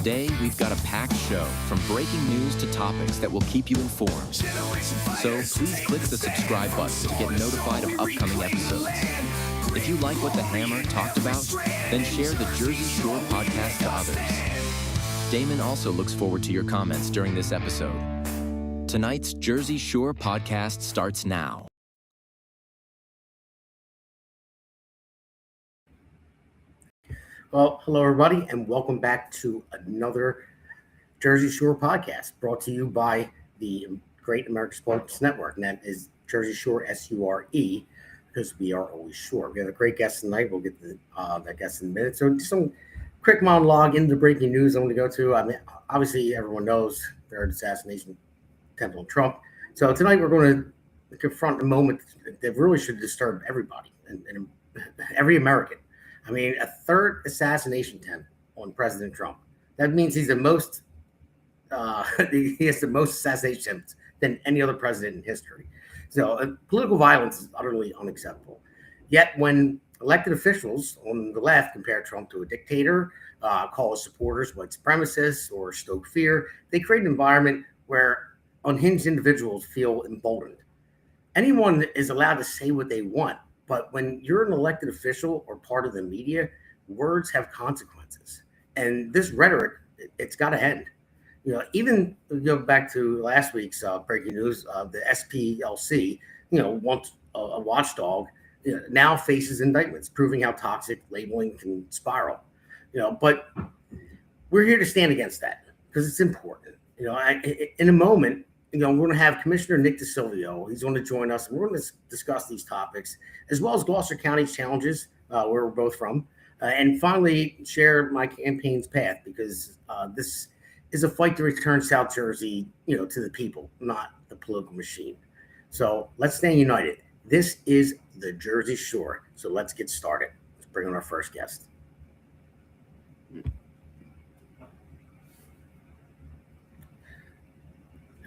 Today, we've got a packed show from breaking news to topics that will keep you informed. So please click the subscribe button to get notified of upcoming episodes. If you like what the Hammer talked about, then share the Jersey Shore podcast to others. Damon also looks forward to your comments during this episode. Tonight's Jersey Shore podcast starts now. Well, hello, everybody, and welcome back to another Jersey Shore podcast brought to you by the Great American Sports Network, and that is Jersey Shore, S-U-R-E, because we are always shore. We have a great guest tonight. We'll get to that guest in a minute. So just some quick monologue into the breaking news I want to go to. I mean, obviously, everyone knows there's assassination attempt on Trump. So tonight we're going to confront a moment that really should disturb everybody and every American. I mean, a third assassination attempt on President Trump. That means he's the most, he has the most assassination attempts than any other president in history. So political violence is utterly unacceptable. Yet when elected officials on the left compare Trump to a dictator, call his supporters white supremacists, or stoke fear, they create an environment where unhinged individuals feel emboldened. Anyone is allowed to say what they want. But when you're an elected official or part of the media, words have consequences. And this rhetoric, it's got to end. You know, even go back to last week's breaking news, the SPLC, once a watchdog, now faces indictments, proving how toxic labeling can spiral. But we're here to stand against that because it's important. In a moment, we're going to have Commissioner Nick DiSilvio. He's going to join us, and we're going to discuss these topics, as well as Gloucester County's challenges, where we're both from, and finally share my campaign's path, because this is a fight to return South Jersey, to the people, not the political machine. So let's stand united. This is the Jersey Shore. So let's get started. Let's bring on our first guest.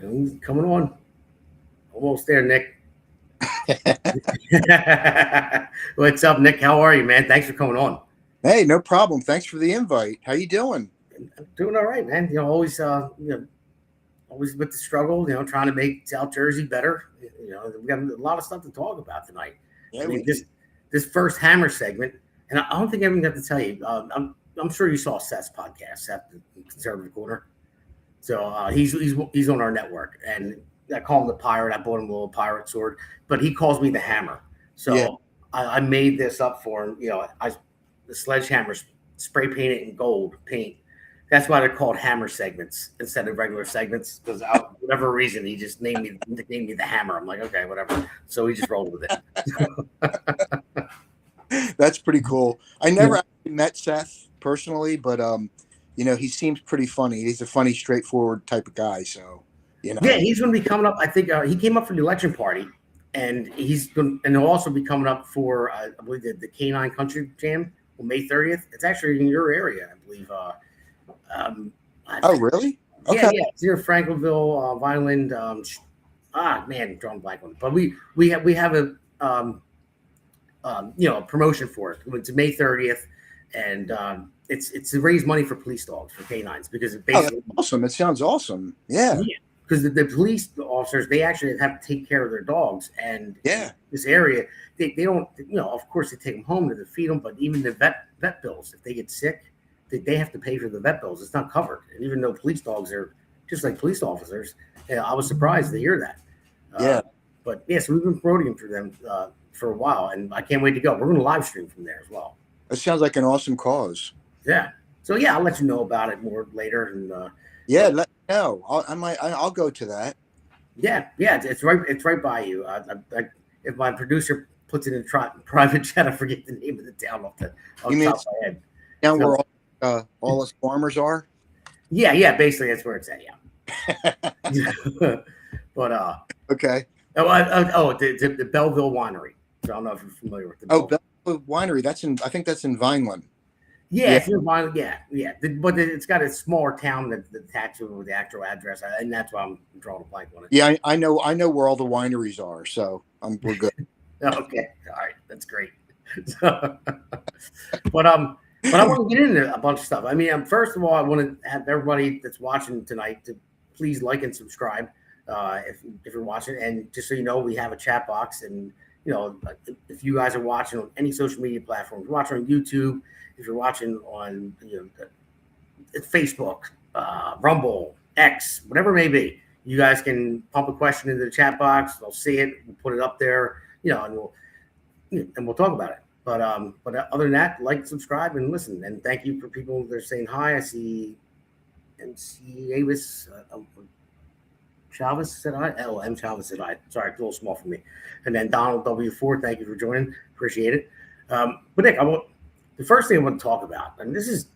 He's coming on. Almost there, Nick. What's up, Nick? How are you, man? Thanks for coming on. Hey, no problem. Thanks for the invite. How you doing? I'm doing all right, man. Always with the struggle, trying to make South Jersey better. We got a lot of stuff to talk about tonight. Yeah, this first Hammer segment, and I don't think I even got to tell you. I'm sure you saw Seth's podcast, Seth, the Conservative Corner. So he's on our network, and I call him the pirate. I bought him a little pirate sword, but he calls me the Hammer. So yeah. I made this up for him. The sledgehammer spray painted in gold paint. That's why they're called Hammer segments instead of regular segments, because for whatever reason he just nicknamed me the Hammer. I'm like, okay, whatever. So he just rolled with it. That's pretty cool. I never actually met Seth personally, but he seems pretty funny. He's a funny, straightforward type of guy. So, Yeah, he's going to be coming up. I think he came up for the election party, and he'll also be coming up for, I believe, the Canine Country Jam on May 30th. It's actually in your area, I believe. Oh, really? Okay. Yeah. It's near Frankleville, Vineland. I'm drawing blank on it. But we have a promotion for it. It's May 30th, and it's to raise money for police dogs, for canines, because it basically that's awesome. It sounds awesome. Yeah. Because the police officers, they actually have to take care of their dogs, and this area they don't. Of course they take them home to feed them, but even the vet bills, if they get sick, they have to pay for the vet bills. It's not covered, and even though police dogs are just like police officers, I was surprised to hear that. But so we've been promoting for them for a while, and I can't wait to go. We're going to live stream from there as well. It sounds like an awesome cause. Yeah. So I'll let you know about it more later. And let me know. I'll go to that. Yeah. It's right by you. If my producer puts it in private chat, I forget the name of the town off the top of my head. Down where all us farmers are. Yeah. Basically, that's where it's at. Yeah. But okay. The Belleville Winery. So I don't know if you're familiar with the Belleville Winery. I think that's in Vineland. Yeah, it's in Vineland. Yeah. But it's got a smaller town that's attached to the actual address, and that's why I'm drawing a blank on it. Yeah, I know where all the wineries are, so we're good. Okay, all right, that's great. But But I want to get into a bunch of stuff. I mean, first of all, I want to have everybody that's watching tonight to please like and subscribe if you're watching. And just so you know, we have a chat box. And, if you guys are watching on any social media platform, if you're watching on YouTube, if you're watching on Facebook, Rumble, X, whatever it may be, you guys can pump a question into the chat box. They'll see it. We'll put it up there, and we'll talk about it. But other than that, like, subscribe, and listen. And thank you for people that are saying hi. I see MC Avis Chavez said hi. M Chavez said hi. Sorry, it's a little small for me. And then Donald W4, thank you for joining. Appreciate it. But Nick, the first thing I want to talk about, and this is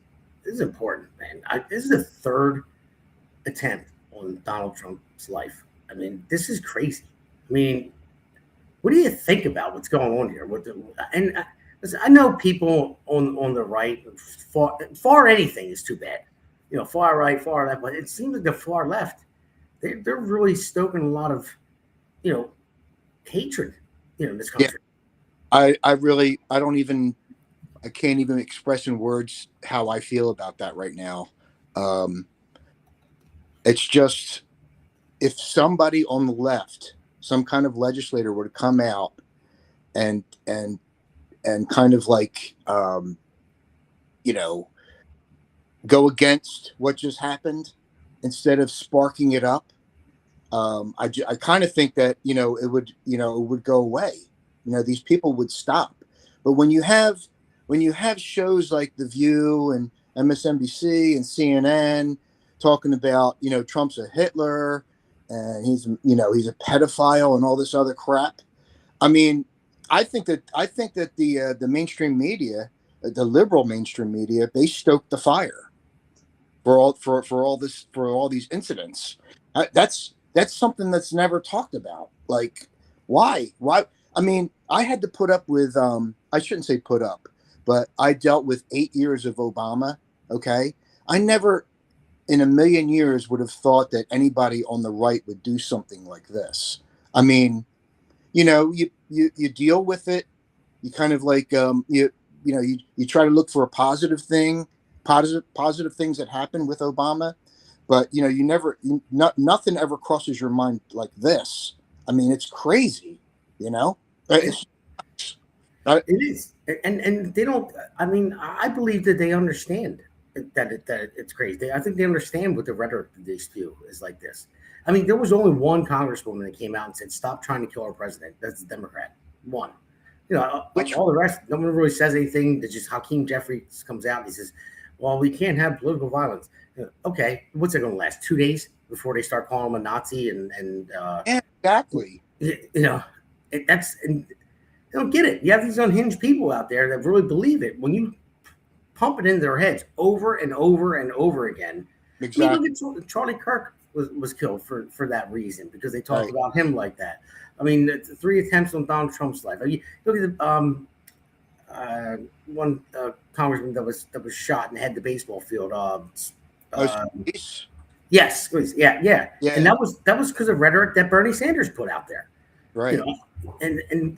important, man. This is the third attempt on Donald Trump's life. I mean, this is crazy. I mean, what do you think about what's going on here? Listen, I know people on the right, far anything is too bad. Far right, far left, but it seems like the far left, they're really stoking a lot of, hatred, in this country. Yeah. I can't even express in words how I feel about that right now. It's just, if somebody on the left, some kind of legislator, were to come out and kind of like, go against what just happened instead of sparking it up, I kind of think that it would go away. These people would stop. But when you have shows like The View and MSNBC and CNN talking about Trump's a Hitler and he's a pedophile and all this other crap, I mean, I think that the mainstream media, the liberal mainstream media, they stoked the fire for all these incidents. That's something that's never talked about. Like, why? I mean, I had to put up with I shouldn't say put up, but I dealt with 8 years of Obama. Okay, I never in a million years would have thought that anybody on the right would do something like this. I mean, you deal with it. You kind of like you try to look for a positive thing, positive things that happen with Obama, but nothing ever crosses your mind like this. I mean, it's crazy, It is, and they don't. I mean, I believe that they understand that it's crazy. I think they understand what the rhetoric that they spew is like this. I mean, there was only one congresswoman that came out and said, "Stop trying to kill our president." That's a Democrat. One. All the rest, no one really says anything. There's just Hakeem Jeffries comes out and he says, "Well, we can't have political violence." Okay, what's it going to last? 2 days before they start calling him a Nazi and exactly. That's. And they don't get it. You have these unhinged people out there that really believe it. When you pump it into their heads over and over and over again. Exactly. I mean, look at Charlie Kirk was killed for that reason, because they talked about him like that. I mean, 3 attempts on Donald Trump's life. Look at the one congressman that was shot and had the baseball field. Yes, yeah. And that was because of rhetoric that Bernie Sanders put out there. Right. And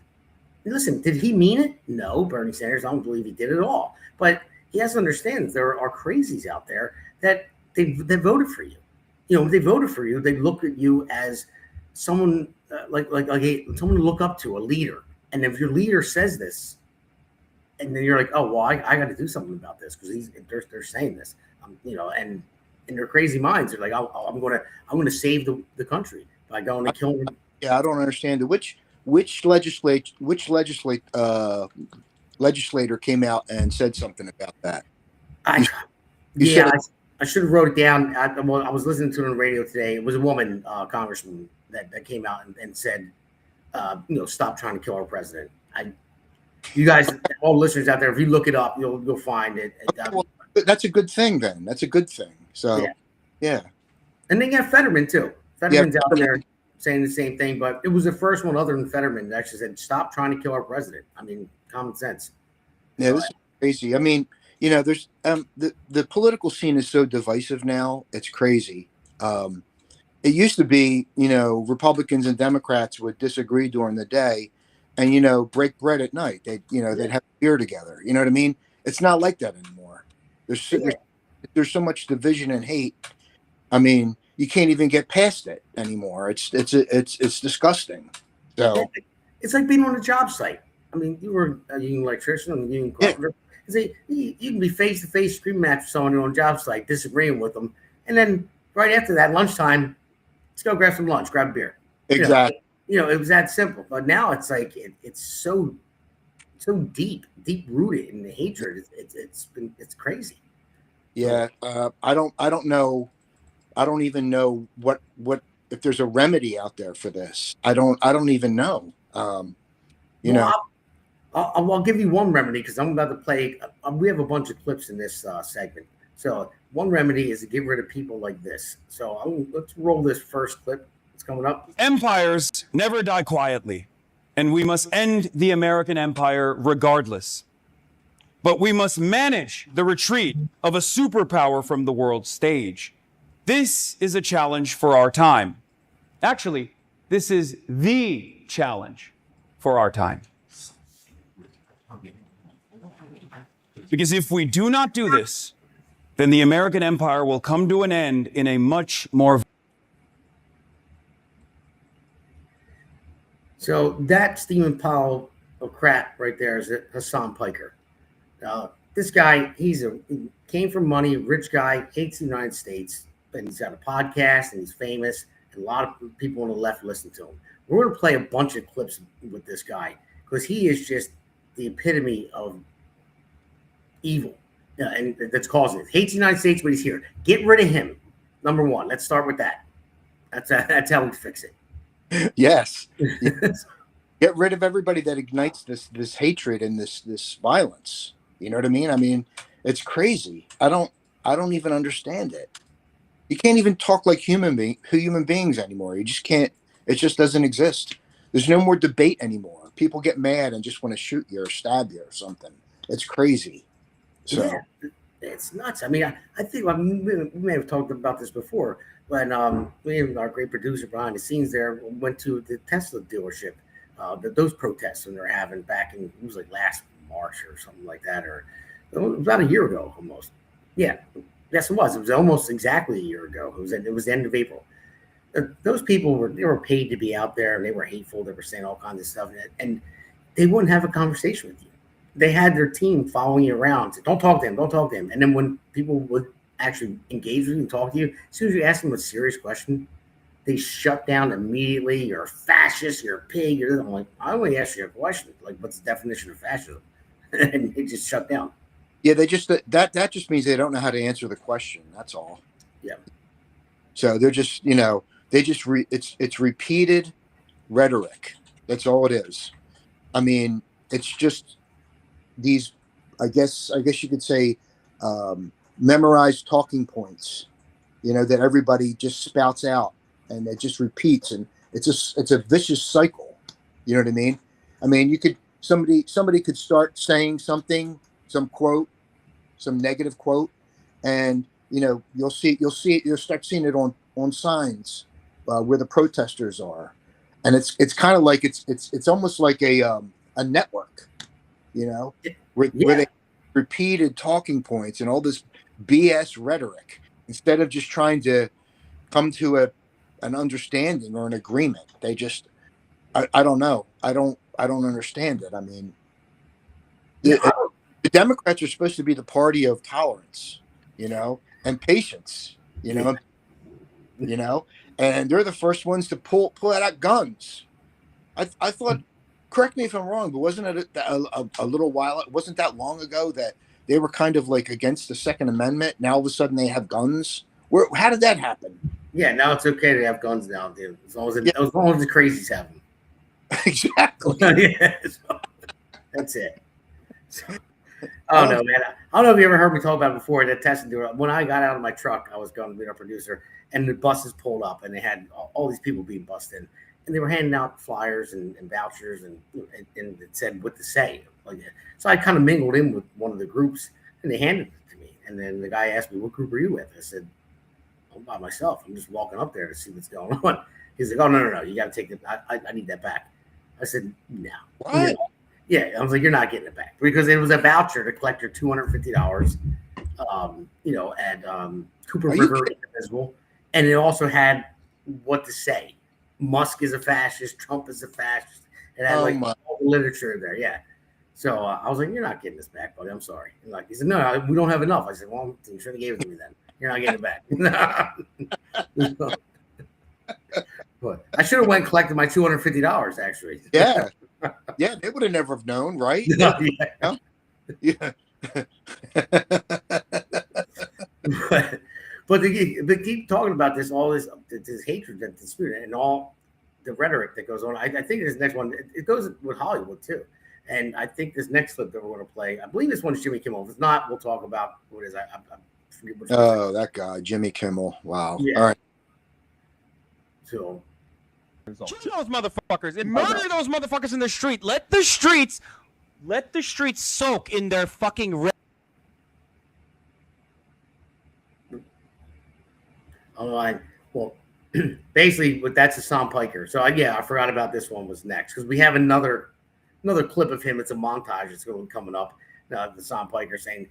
listen, did he mean it? No, Bernie Sanders, I don't believe he did at all. But he has to understand there are crazies out there that they voted for you. They voted for you. They look at you as someone like someone to look up to, a leader. And if your leader says this, and then you're like, oh well, I got to do something about this because they're saying this, and in their crazy minds, they're like, I'm gonna save the country by going and killing them. Yeah, I don't understand it. Which legislator came out and said something about that? I should have wrote it down. I was listening to it on the radio today. It was a woman, congressman, that came out and said, stop trying to kill our president. You guys, all the listeners out there, if you look it up, you'll find it. Well, that's a good thing then. That's a good thing. So, yeah. And then you have Fetterman too. Fetterman's out there saying the same thing, but it was the first one other than Fetterman that actually said, stop trying to kill our president. I mean, common sense. Yeah, this is crazy. I mean, there's the political scene is so divisive now. It's crazy. It used to be, Republicans and Democrats would disagree during the day and, break bread at night. They'd have beer together. You know what I mean? It's not like that anymore. There's so much division and hate. I mean, you can't even get past it anymore. It's disgusting. So it's like being on a job site. I mean, you were a union electrician, a union carpenter. Yeah. You can be face to face screaming at someone on a job site, disagreeing with them, and then right after that, lunchtime, let's go grab some lunch, grab a beer. Exactly. It was that simple. But now it's like it's so deep rooted in the hatred. It's crazy. Yeah, I don't know. I don't even know what if there's a remedy out there for this. I don't even know. I'll give you one remedy because I'm about to play. We have a bunch of clips in this segment. So one remedy is to get rid of people like this. So let's roll this first clip. It's coming up. Empires never die quietly, and we must end the American empire regardless. But we must manage the retreat of a superpower from the world stage. This is a challenge for our time. Actually, this is the challenge for our time. Because if we do not do this, then the American empire will come to an end in a much more... So that Stephen Powell of crap right there is Hassan Piker. This guy, he came from money, rich guy, hates the United States, and he's got a podcast and he's famous, and a lot of people on the left listen to him. We're going to play a bunch of clips with this guy because he is just the epitome of evil, and that's causing it. Hates the United States, but he's here. Get rid of him. Number one. Let's start with that. That's how we fix it. Yes. Get rid of everybody that ignites this hatred and this violence. You know what I mean? I mean, it's crazy. I don't even understand it. You can't even talk like human beings anymore. You just can't. It just doesn't exist. There's no more debate anymore. People get mad and just want to shoot you or stab you or something. It's crazy. So yeah, it's nuts. I mean, I think we may have talked about this before, but we have our great producer behind the scenes there went to the Tesla dealership. Those protests when they're having back in, it was like last March or something like that, or it was about a year ago almost. Yeah, yes, it was. It was almost exactly a year ago. It was the end of April. Those people were paid to be out there, and they were hateful. They were saying all kinds of stuff, and they wouldn't have a conversation with you. They had their team following you around. Say, don't talk to him. Don't talk to him. And then when people would actually engage with you and talk to you, as soon as you ask them a serious question, they shut down immediately. You're a fascist. You're a pig. I'm like, I only asked you a question. Like, what's the definition of fascism? And they just shut down. Yeah, they just that just means they don't know how to answer the question. That's all. Yeah. So they're just it's repeated rhetoric. That's all it is. I mean, it's just these. I guess you could say memorized talking points. That everybody just spouts out and it just repeats, and it's a vicious cycle. You know what I mean? I mean, somebody could start saying something, some quote, some negative quote, and you'll start seeing it on signs where the protesters are, and it's kind of like it's almost like a network, where they repeated talking points and all this BS rhetoric instead of just trying to come to an understanding or an agreement. They just I don't know. I don't understand it. I mean, the Democrats are supposed to be the party of tolerance, and patience, and they're the first ones to pull out guns. I thought, correct me if I'm wrong, but wasn't it a little while? It wasn't that long ago that they were kind of like against the Second Amendment. Now all of a sudden they have guns. How did that happen? Yeah, now it's okay to have guns now, dude. As long as the crazies have them. Exactly. Yeah, so, that's it. So, I don't know, man. I don't know if you ever heard me talk about it before. That Tesla, when I got out of my truck, I was going to meet our producer, and the buses pulled up, and they had all these people being busted, and they were handing out flyers and vouchers, and it said what to say. So I kind of mingled in with one of the groups, and they handed it to me. And then the guy asked me, "What group are you with?" I said, "I'm by myself. I'm just walking up there to see what's going on." He's like, "Oh no! You got to take it. I need that back." I said, "No." What? Yeah, I was like, "You're not getting it back," because it was a voucher to collect your $250, and Cooper Are you River kidding? Indivisible, and it also had what to say. Musk is a fascist. Trump is a fascist. It had Oh like my! all the literature in there. Yeah. So I was like, "You're not getting this back, buddy. I'm sorry." And like he said, "No, we don't have enough." I said, "Well, you should have gave it to me then. You're not getting it back." But I should have went and collected my $250 actually. Yeah, yeah. They would have never have known, right? They Yeah. would have, yeah. but they keep talking about all this hatred, that the spirit, and all the rhetoric that goes on. I think this next one it goes with Hollywood too, and I think this next clip that we're going to play, I believe this one's Jimmy Kimmel. If it's not, we'll talk about what it is. I forget which one. Oh, that guy, Jimmy Kimmel. Wow. Yeah. All right. So Kill those motherfuckers and murder those motherfuckers in the street. Let the streets soak in their fucking red. online, well, basically, but that's Hassan Piker. So I forgot about this one was next because we have another clip of him. It's a montage. It's going to be coming up. Hassan Piker saying,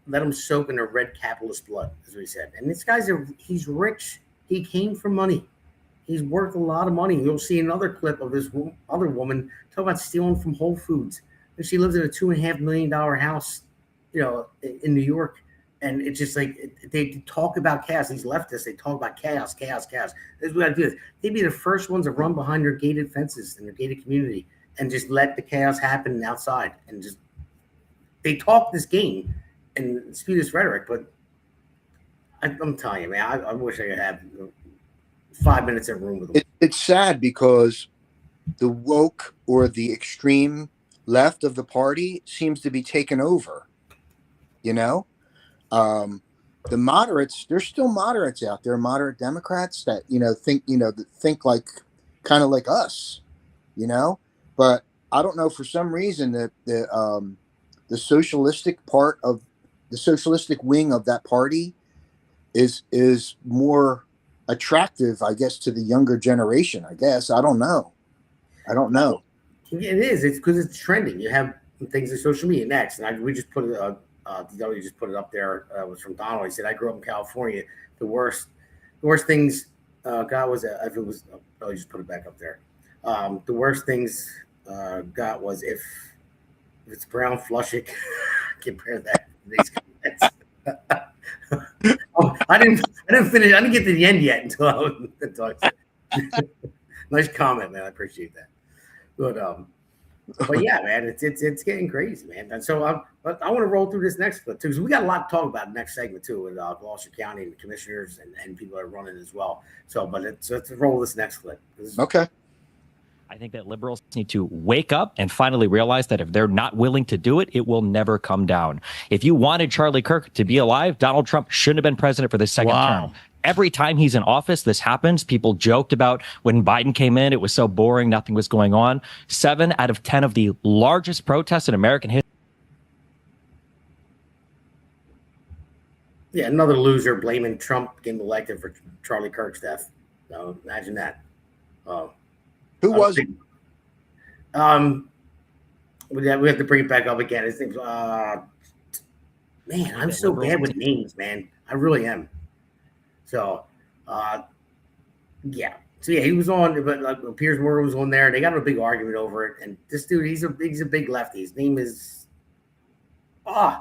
"Let him soak in the red capitalist blood," as we said. And this guy's he's rich. He came from money. He's worth a lot of money. You'll see another clip of this other woman talking about stealing from Whole Foods. And she lives in a $2.5 million house, in New York. And it's just like they talk about chaos. These leftists, they talk about chaos. This is what I do. They'd be the first ones to run behind their gated fences in their gated community and just let the chaos happen outside. And just they talk this game and spew this rhetoric. But I'm telling you, man, I wish I could have 5 minutes in a room with them. It's sad because the woke or the extreme left of the party seems to be taken over. The moderates, there's still moderates out there, moderate Democrats that think like kind of like us, but I don't know, for some reason that the socialistic wing of that party is more attractive, I guess, to the younger generation. I guess I don't know. It is. It's because it's trending. You have things in social media next, and we just put it. DiSilvio just put it up there. It was from Donald. He said, "I grew up in California. The worst things got was if it was." Oh, he just put it back up there. The worst things got was if it's brown, flush it. Compare that to these comments. I didn't finish. I didn't get to the end yet until I said. Nice comment, man. I appreciate that. But yeah, man, it's getting crazy, man. And so I want to roll through this next clip too, because we got a lot to talk about in the next segment too, with Gloucester County and the commissioners and people that are running as well. So, but let's roll this next clip. Okay. I think that liberals need to wake up and finally realize that if they're not willing to do it, it will never come down. If you wanted Charlie Kirk to be alive, Donald Trump shouldn't have been president for the second term. Every time he's in office, this happens. People joked about when Biden came in, it was so boring, nothing was going on. 7 out of 10 of the largest protests in American history. Yeah, another loser blaming Trump getting elected for Charlie Kirk's death. So imagine that. Who was it? We have to bring it back up again. His name's man, I'm so bad with names, man. I really am. So, yeah. So yeah, he was on, but Piers Morgan was on there. They got a big argument over it. And this dude, he's a big lefty. His name is I'm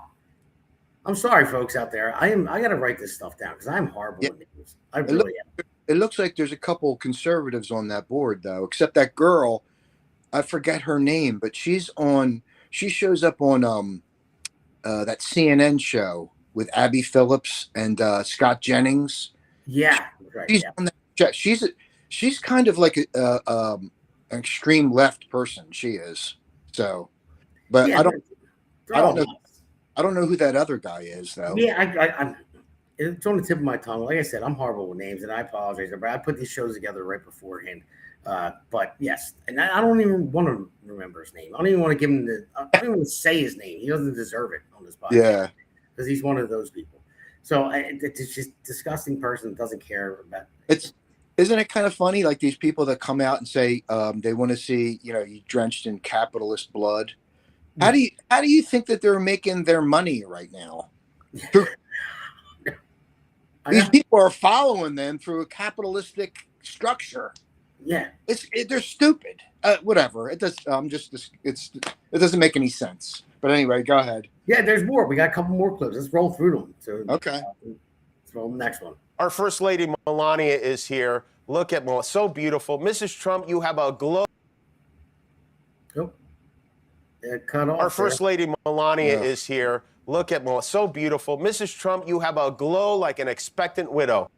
sorry, folks out there. I got to write this stuff down because I'm horrible with names. I really am. It looks like there's a couple conservatives on that board, though, except that girl. I forget her name, but she shows up on that CNN show with Abby Phillips and Scott Jennings. Yeah, right. She's on that. She's kind of like an extreme left person. She is. So, but yeah, I don't know. I don't know who that other guy is, though. Yeah, it's on the tip of my tongue. Like I said, I'm horrible with names, and I apologize. But I put these shows together right beforehand. But yes, and I don't even want to remember his name. I don't even want to give him I don't even want to say his name. He doesn't deserve it on this podcast. Yeah, because he's one of those people. So it's just disgusting person that doesn't care about. Isn't it kind of funny? Like these people that come out and say they want to see you drenched in capitalist blood. How do you think that they're making their money right now? These people are following them through a capitalistic structure. Yeah, They're stupid. Whatever. It does. It doesn't make any sense. But anyway, go ahead. yeah. There's more. We got a couple more clips. Let's roll through them. So, Okay. Let's roll the next one. Our First Lady Melania is here. Look at Melania, so beautiful. Mrs. Trump, you have a glow. Oh, yeah, cut off. Our First Lady Melania is here. Look at Melania, so beautiful. Mrs. Trump, you have a glow like an expectant widow.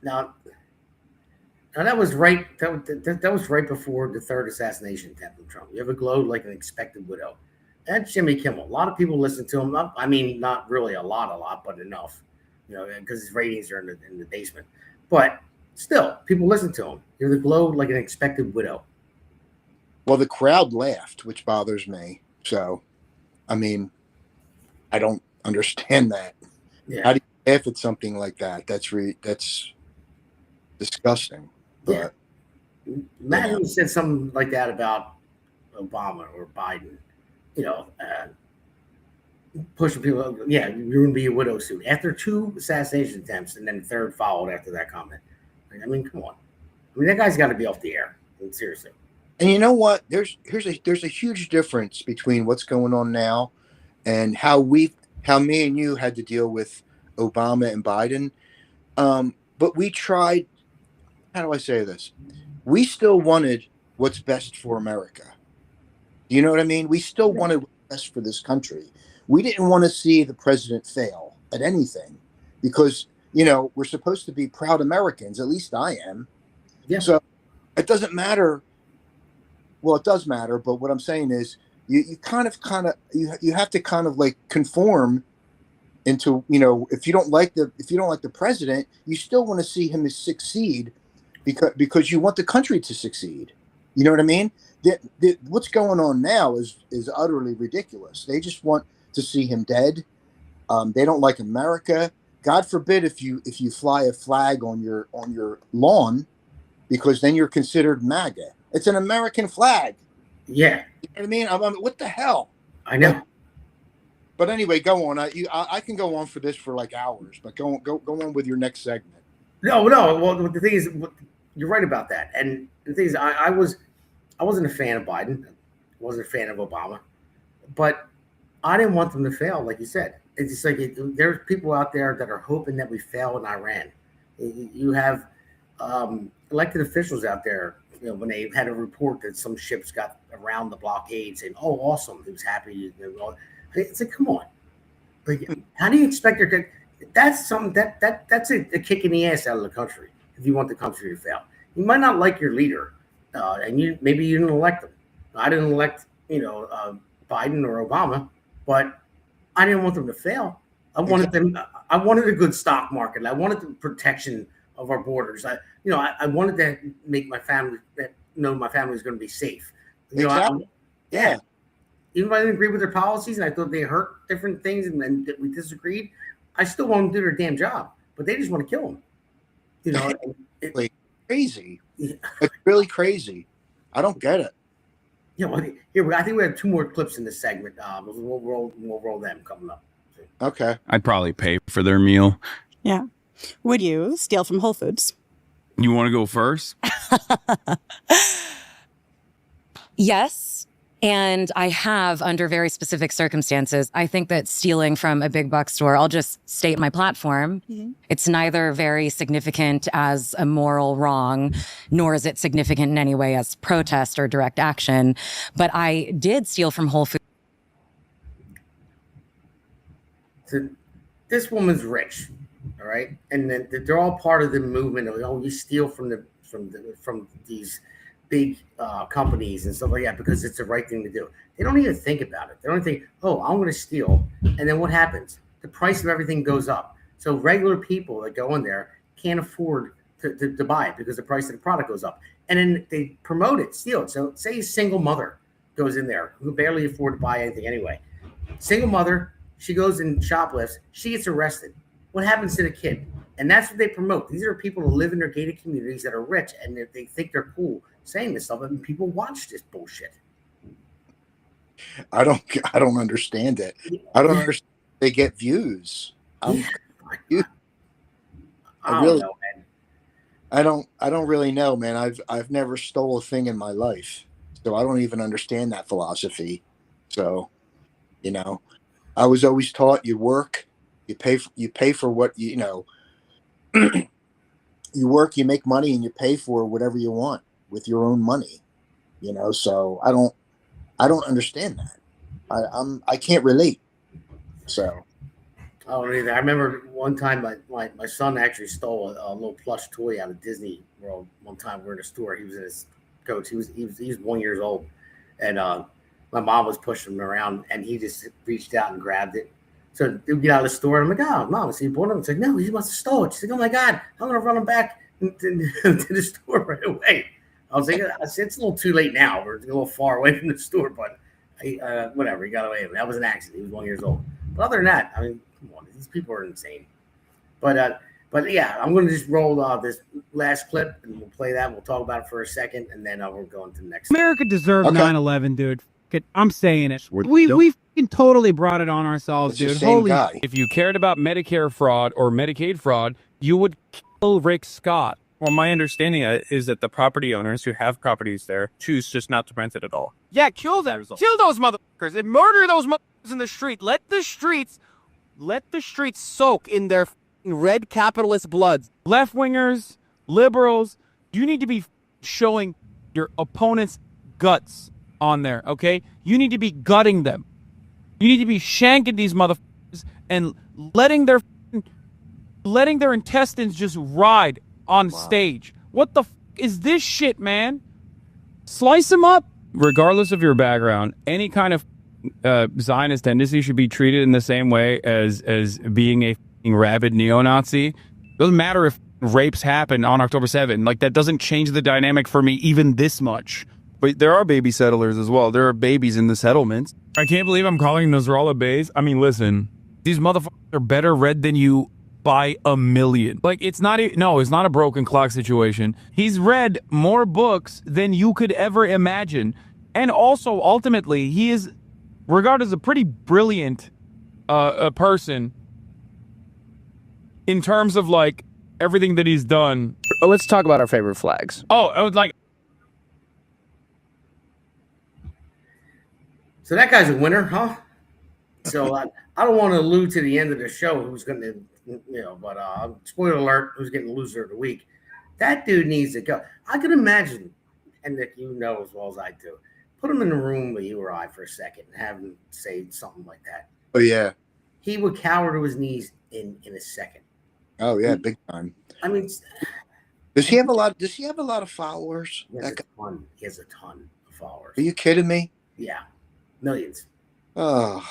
Now that was right. That was right before the third assassination attempt of Trump. You have a glow like an expected widow. That's Jimmy Kimmel. A lot of people listen to him. I mean, not really a lot, but enough. Because his ratings are in the basement. But still, people listen to him. You're the glow like an expected widow. Well, the crowd laughed, which bothers me. So, I mean, I don't understand that. Yeah. How do you laugh at something like that? That's disgusting. Yeah. Imagine you said something like that about Obama or Biden. Pushing people. Yeah, you're going to be a widow soon. After 2 assassination attempts, and then the third followed after that comment. I mean, come on. I mean, that guy's got to be off the air. I mean, seriously. And you know what? There's a huge difference between what's going on now and how me and you had to deal with Obama and Biden. But we tried. How do I say this? We still wanted what's best for America. You know what I mean? We still wanted what's best for this country. We didn't want to see the president fail at anything because, we're supposed to be proud Americans. At least I am. Yeah. So it doesn't matter. Well, it does matter. But what I'm saying is you have to kind of like conform into, if you don't like the president, you still want to see him succeed because you want the country to succeed. You know what I mean? What's going on now is utterly ridiculous. They just want to see him dead. They don't like America. God forbid if you fly a flag on your lawn, because then you're considered MAGA. It's an American flag. Yeah. You know what I mean? I mean, what the hell? I know. But anyway, go on. I can go on for this for like hours, but go on with your next segment. No. Well, the thing is, you're right about that. And the thing is, I wasn't a fan of Biden. I wasn't a fan of Obama. But I didn't want them to fail, like you said. It's just like there's people out there that are hoping that we fail in Iran. You have elected officials out there, when they had a report that some ships got around the blockade, saying, "Oh, awesome!" He was happy. It's like, come on, like, how do you expect her to? That's something that's a kick in the ass out of the country. If you want the country to fail, you might not like your leader, and maybe you didn't elect them. I didn't elect, Biden or Obama, but I didn't want them to fail. I wanted a good stock market. I wanted the protection of our borders. I wanted to make my family my family was going to be safe. Exactly. Even if I didn't agree with their policies and I thought they hurt different things and that we disagreed, I still want them to do their damn job. But they just want to kill them. Crazy. It's really crazy. I don't get it. Here, I think we have 2 more clips in this segment. We'll roll them coming up. Okay. I'd probably pay for their meal. Yeah. Would you steal from Whole Foods? You want to go first? Yes. And I have, under very specific circumstances. I think that stealing from a big box store, I'll just state my platform. Mm-hmm. It's neither very significant as a moral wrong, nor is it significant in any way as protest or direct action. But I did steal from Whole Foods. So this woman's rich, all right? And then they're all part of the movement of, you steal from these big companies and stuff like that because it's the right thing to do. They don't even think about it. They don't think, I'm going to steal. And then what happens? The price of everything goes up. So regular people that go in there can't afford to buy it because the price of the product goes up. And then they promote it, steal it. So say a single mother goes in there who barely afford to buy anything anyway. Single mother, she goes and shoplifts. She gets arrested. What happens to the kid? And that's what they promote. These are people who live in their gated communities that are rich and they think they're cool saying this stuff, and people watch this bullshit. I don't understand it. I don't understand. They get views. I don't really know, man. I don't really know, man. I've never stole a thing in my life, so I don't even understand that philosophy. So, you know, I was always taught you work, you pay for what you know. You work, you make money, and you pay for whatever you want with your own money. You know, so I don't understand that. I can't relate. So I don't either. I remember one time my son actually stole a little plush toy out of Disney World. One time we were in a store. He was in his coat. He was 1 year old, and my mom was pushing him around, and he just reached out and grabbed it. So we get out of the store, and I'm like, "Oh, Mom, is he born?" It's like, "No, he must have stole it." She's like, "Oh my God, I'm gonna run him back to the store right away." I was like, "It's a little too late now. We're a little far away from the store, but whatever. He got away with it. That was an accident. He was 1 year old." But other than that, I mean, come on, these people are insane. But yeah, I'm going to just roll this last clip, and we'll play that. We'll talk about it for a second, and then we'll go into the next. America deserved Okay. 9/11, dude. I'm saying it. We totally brought it on ourselves, it's the dude. same Holy guy. If you cared about Medicare fraud or Medicaid fraud, you would kill Rick Scott. Well, my understanding is that the property owners who have properties there choose just not to rent it at all. Yeah, kill them. Kill those motherfuckers and murder those motherfuckers in the street. Let the streets soak in their red capitalist bloods. left wingers, liberals, you need to be showing your opponent's guts on there, okay? You need to be gutting them. You need to be shanking these motherfuckers and letting their intestines just ride on stage. What the is this shit, man? Slice them up. Regardless of your background, any kind of Zionist tendency should be treated in the same way as being a rabid neo-Nazi. Doesn't matter if rapes happen on October 7th. Like, that doesn't change the dynamic for me even this much. But there are baby settlers as well. There are babies in the settlements. I can't believe I'm calling Nasrallah bays. I mean, listen, these motherfuckers are better read than you by a million. Like, it's not a broken clock situation. He's read more books than you could ever imagine. And also, ultimately, he is regarded as a pretty brilliant a person in terms of, like, everything that he's done. Let's talk about our favorite flags. Oh, I was like... So that guy's a winner, huh? So I don't want to allude to the end of the show who's going to, but spoiler alert, who's getting loser of the week. That dude needs to go. I can imagine, and Nick, you know as well as I do, put him in the room with you or I for a second and have him say something like that. Oh yeah. He would cower to his knees in a second. Oh yeah, big time. I mean, Does he have a lot of followers? He has a ton of followers. Are you kidding me? Yeah, millions. Oh,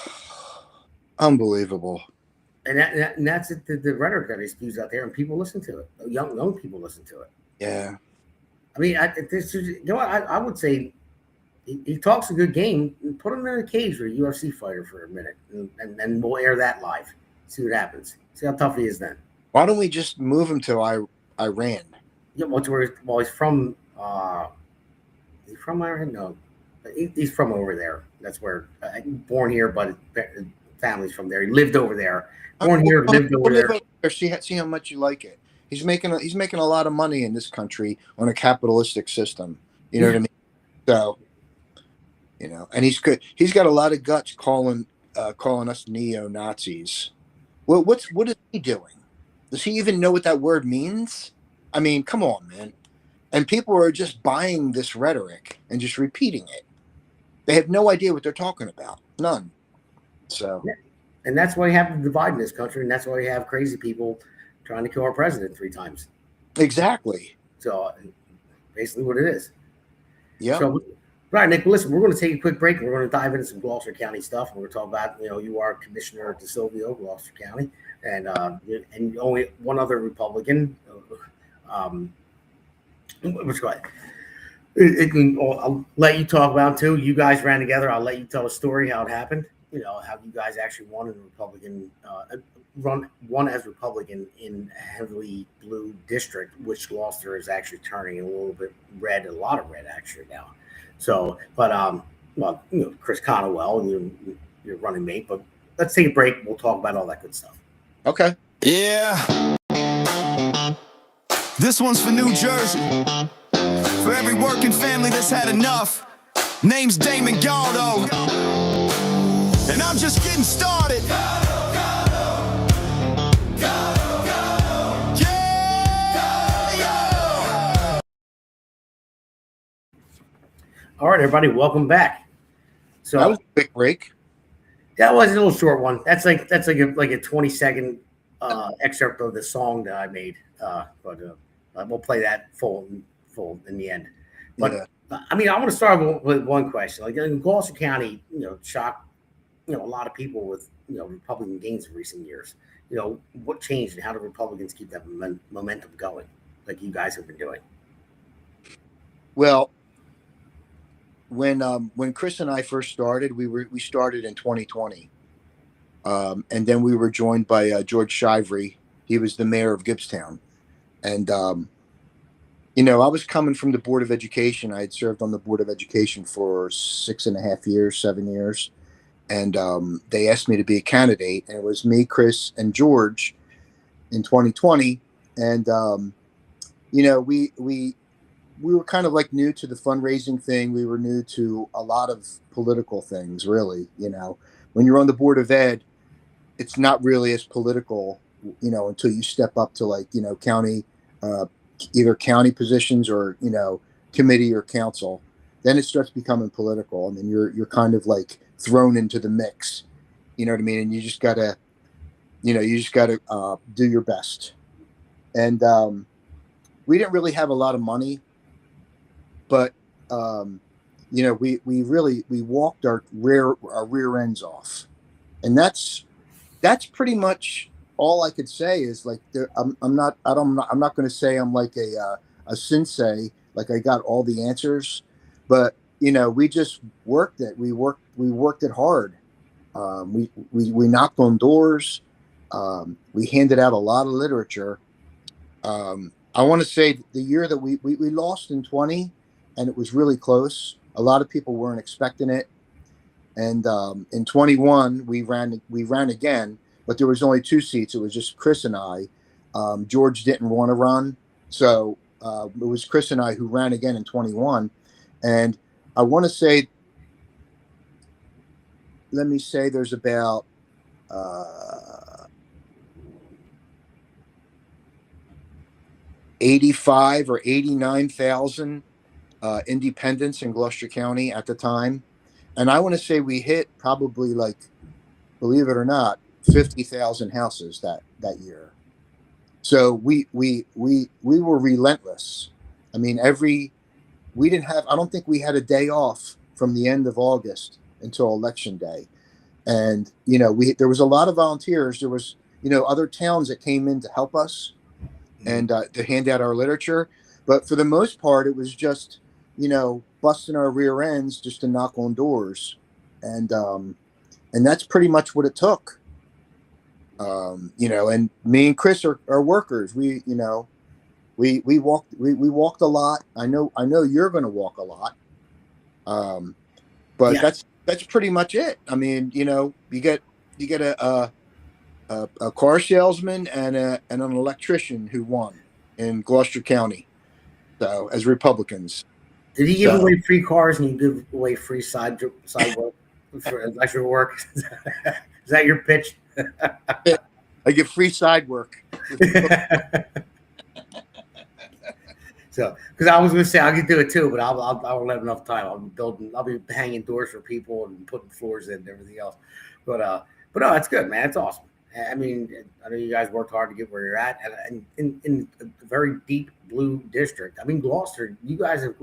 unbelievable. And that's the rhetoric that he spews out there, and people listen to it. Young people listen to it. Yeah. I mean, I would say he talks a good game. Put him in a cage with a UFC fighter for a minute, and we'll air that live. See what happens. See how tough he is then. Why don't we just move him to Iran? Yeah, he's from. He's from Iran. No, he's from over there. That's where born here, but his family's from there. He lived over there. Born here, lived over there. See how much you like it. He's making a lot of money in this country on a capitalistic system. You know what I mean? So, and he's good. He's got a lot of guts calling us neo-Nazis. Well, what is he doing? Does he even know what that word means? I mean, come on, man. And people are just buying this rhetoric and just repeating it. They have no idea what they're talking about. None. So, and that's why we have the divide in this country, and that's why we have crazy people trying to kill our president 3 times. Exactly. So, basically, what it is. Yeah. So, right, Nick. Listen, we're going to take a quick break. And we're going to dive into some Gloucester County stuff. We're going to talk about, you are Commissioner DiSilvio, Gloucester County, and only one other Republican. What's going? I'll let you talk about it too. You guys ran together. I'll let you tell a story how it happened. How you guys actually won in a Republican won as Republican in a heavily blue district, which Gloucester is actually turning a little bit red, a lot of red actually now. So, but well, Chris Conwell, your running mate. But let's take a break. We'll talk about all that good stuff. Okay. Yeah. This one's for New Jersey. For every working family that's had enough. Name's Damon Galdo. And I'm just getting started. All right, everybody, welcome back. So that was a quick break. That was a little short one. That's like a 20-second excerpt of the song that I made. But we'll play that full in the end. But yeah. I mean, I want to start with one question. Like in Gloucester County, shocked a lot of people with Republican gains in recent years. What changed and how do Republicans keep that momentum going, like you guys have been doing? Well, when Chris and I first started, we started in 2020, and then we were joined by George Shively. He was the mayor of Gibbstown, and I was coming from the Board of Education. I had served on the Board of Education for 6.5 years, 7 years, and they asked me to be a candidate, and it was me, Chris, and George in 2020, and we were kind of like new to the fundraising thing. We were new to a lot of political things, really. When you're on the Board of Ed, it's not really as political, until you step up to county, either county positions or, committee or council. Then it starts becoming political. I mean, you're kind of like thrown into the mix, you know what I mean? And you just gotta, do your best. And we didn't really have a lot of money. But we walked our rear ends off, and that's pretty much all I could say. Is like I'm not going to say I'm like a sensei, like I got all the answers, but we just worked it. We worked it hard. We knocked on doors. We handed out a lot of literature. I want to say the year that we lost in 20. And it was really close. A lot of people weren't expecting it. And in 21, we ran again, but there was only 2 seats. It was just Chris and I. George didn't want to run. So it was Chris and I who ran again in 21. And I want to say, let me say there's about 85 or 89,000 independents in Gloucester County at the time, and I want to say we hit probably, like, believe it or not, 50,000 houses that year. So we were relentless. I mean, I don't think we had a day off from the end of August until Election Day, and there was a lot of volunteers. There was other towns that came in to help us and to hand out our literature, but for the most part, it was just busting our rear ends just to knock on doors. And that's pretty much what it took. And me and Chris are workers. We walked a lot. I know you're going to walk a lot. But yeah. That's pretty much it. I mean, you get a car salesman and an electrician who won in Gloucester County. So as Republicans. Did he give away free cars and you give away free side work for electric work? Is that your pitch? I give free side work. So, because I was going to say I could do it too, but I won't have enough time. I'll be hanging doors for people and putting floors in and everything else. But no, it's good, man. It's awesome. I mean, I know you guys worked hard to get where you're at, and in a very deep blue district. I mean, Gloucester, you guys have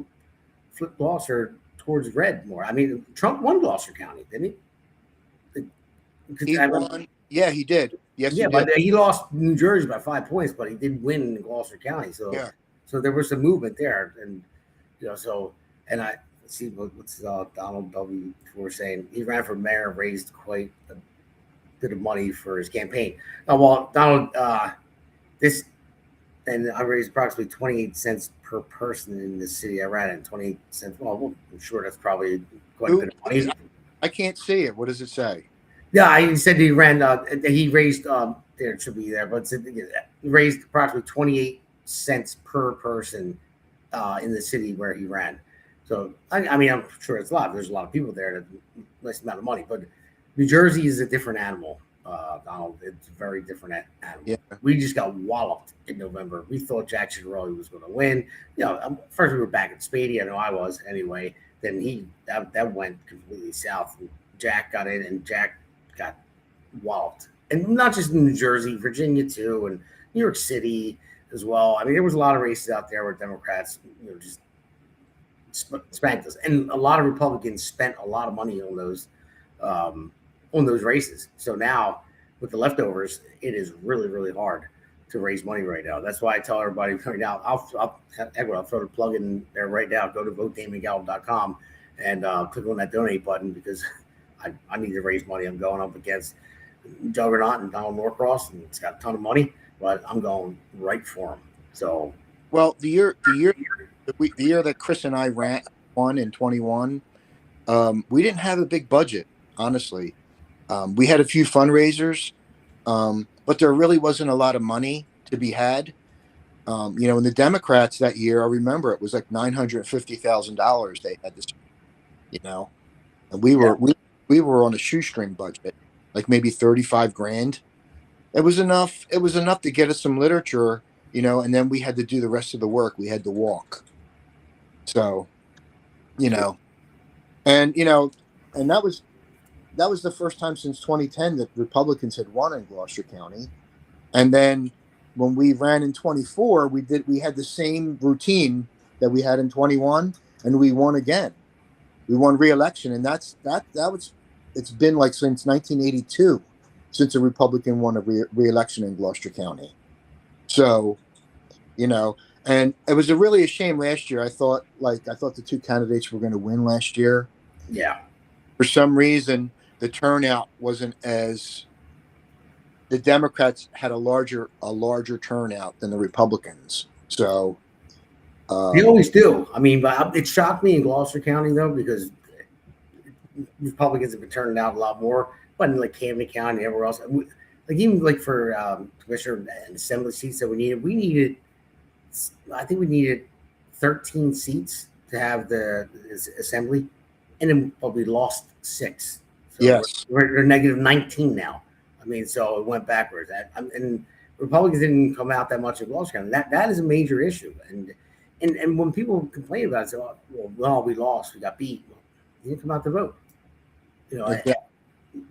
flipped Gloucester towards red more. I mean, Trump won Gloucester County, didn't he? He won. Yeah, he did. Yes, yeah, but he lost New Jersey by 5 points, but he did win in Gloucester County. So, yeah. So there was some movement there, and and I see what's Donald W. for saying he ran for mayor, raised quite a bit of money for his campaign. Well, Donald, this and I raised approximately 28 cents per person in the city I ran in. 28 cents. Well, I'm sure that's probably quite a bit of money. I can't see it. What does it say? Yeah, he said he ran. He raised. There it should be there, but he raised approximately 28 cents per person in the city where he ran. So I mean, I'm sure it's a lot. There's a lot of people there. That's a nice amount of money, but New Jersey is a different animal. Donald, it's a very different animal. Yeah. We just got walloped in November. We thought Jack Ciaroli was going to win. First we were back at Spady. I know I was anyway. Then that went completely south. And Jack got in, and Jack got walloped. And not just in New Jersey, Virginia too, and New York City as well. I mean, there was a lot of races out there where Democrats, just spanked us, and a lot of Republicans spent a lot of money on those races. So now with the leftovers, it is really, really hard to raise money right now. That's why I tell everybody right now, I'll throw the plug in there right now. Go to votedamongaldo.com and click on that donate button, because I need to raise money. I'm going up against Juggernaut and Donald Norcross, and it's got a ton of money, but I'm going right for him. So, well, the year that Chris and I won in 21, we didn't have a big budget, honestly. We had a few fundraisers, but there really wasn't a lot of money to be had. And the Democrats that year, I remember it was like $950,000 they had this, and we were on a shoestring budget, like maybe 35 grand. It was enough. It was enough to get us some literature, and then we had to do the rest of the work. We had to walk. So, and that was the first time since 2010 that Republicans had won in Gloucester County. And then when we ran in 24, we had the same routine that we had in 21, and we won again. We won re-election, and it's been like since 1982 since a Republican won a re-election in Gloucester County. So, and it was really a shame last year. I thought the two candidates were going to win last year. Yeah. For some reason, the turnout wasn't as. The Democrats had a larger turnout than the Republicans. So they always do. I mean, but it shocked me in Gloucester County though, because Republicans have been turning out a lot more. But in like Camden County and everywhere else, like even like for commissioner and assembly seats that we needed, I think we needed 13 seats to have the assembly, and then but we lost 6. So yes, we're negative 19 now. I mean, so it went backwards. And Republicans didn't come out that much in Gloucester County. That is a major issue. And when people complain about it, say, well, we lost, we got beat. Well, you didn't come out to vote.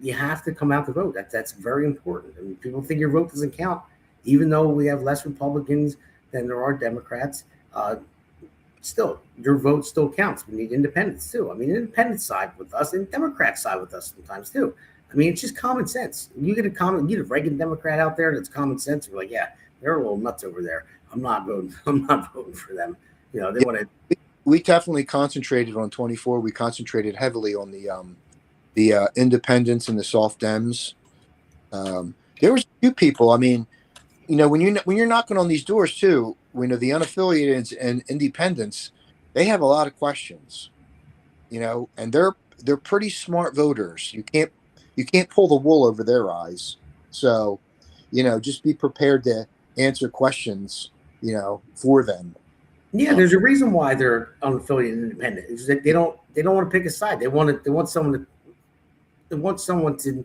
You have to come out to vote. That's very important. I mean, people think your vote doesn't count, even though we have less Republicans than there are Democrats. Still, your vote still counts. We need independents too. I mean, independents side with us, and Democrats side with us sometimes too. I mean, it's just common sense. You get a regular Democrat out there that's common sense. You're like, yeah, they're a little nuts over there. I'm not voting for them. They want to. We definitely concentrated on 24. We concentrated heavily on the independents and the soft Dems. There was a few people. I mean, when you're knocking on these doors too, the unaffiliated and independents, they have a lot of questions. And they're pretty smart voters. You can't pull the wool over their eyes. So, just be prepared to answer questions, for them. Yeah, there's a reason why they're unaffiliated and independent. It's that they don't want to pick a side. They want someone to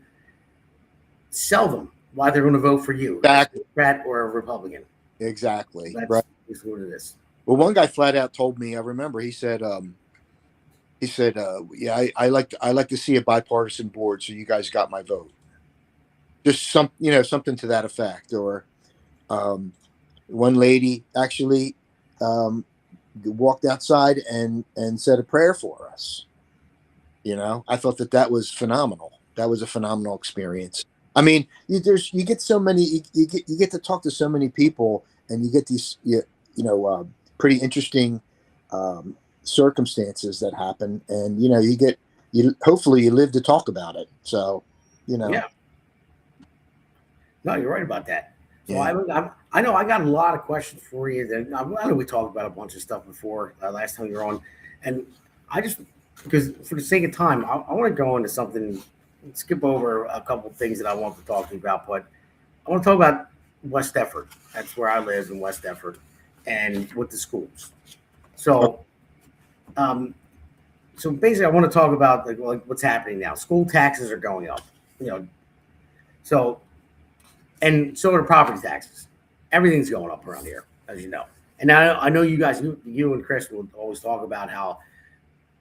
sell them why they're going to vote for you, exactly. A Democrat or a Republican. Exactly. That's right. what it is. Well, one guy flat out told me. I remember he said, yeah, I like to see a bipartisan board, so you guys got my vote. Just something to that effect. Or one lady actually walked outside and said a prayer for us. I thought that was phenomenal. That was a phenomenal experience. I mean, you get so many, you get to talk to so many people, and you get these, pretty interesting circumstances that happen, and hopefully you live to talk about it. So, Yeah. No, you're right about that. So I know I got a lot of questions for you. That I know we talked about a bunch of stuff before last time you were on, and I just because for the sake of time, I want to go into something, skip over a couple things that I want to talk to you about, but I want to talk about West Effort. That's where I live in West Effort, and with the schools. So, so basically, I want to talk about like what's happening now. School taxes are going up, so and so are property taxes. Everything's going up around here, as you know. And I know you guys, you and Chris will always talk about how,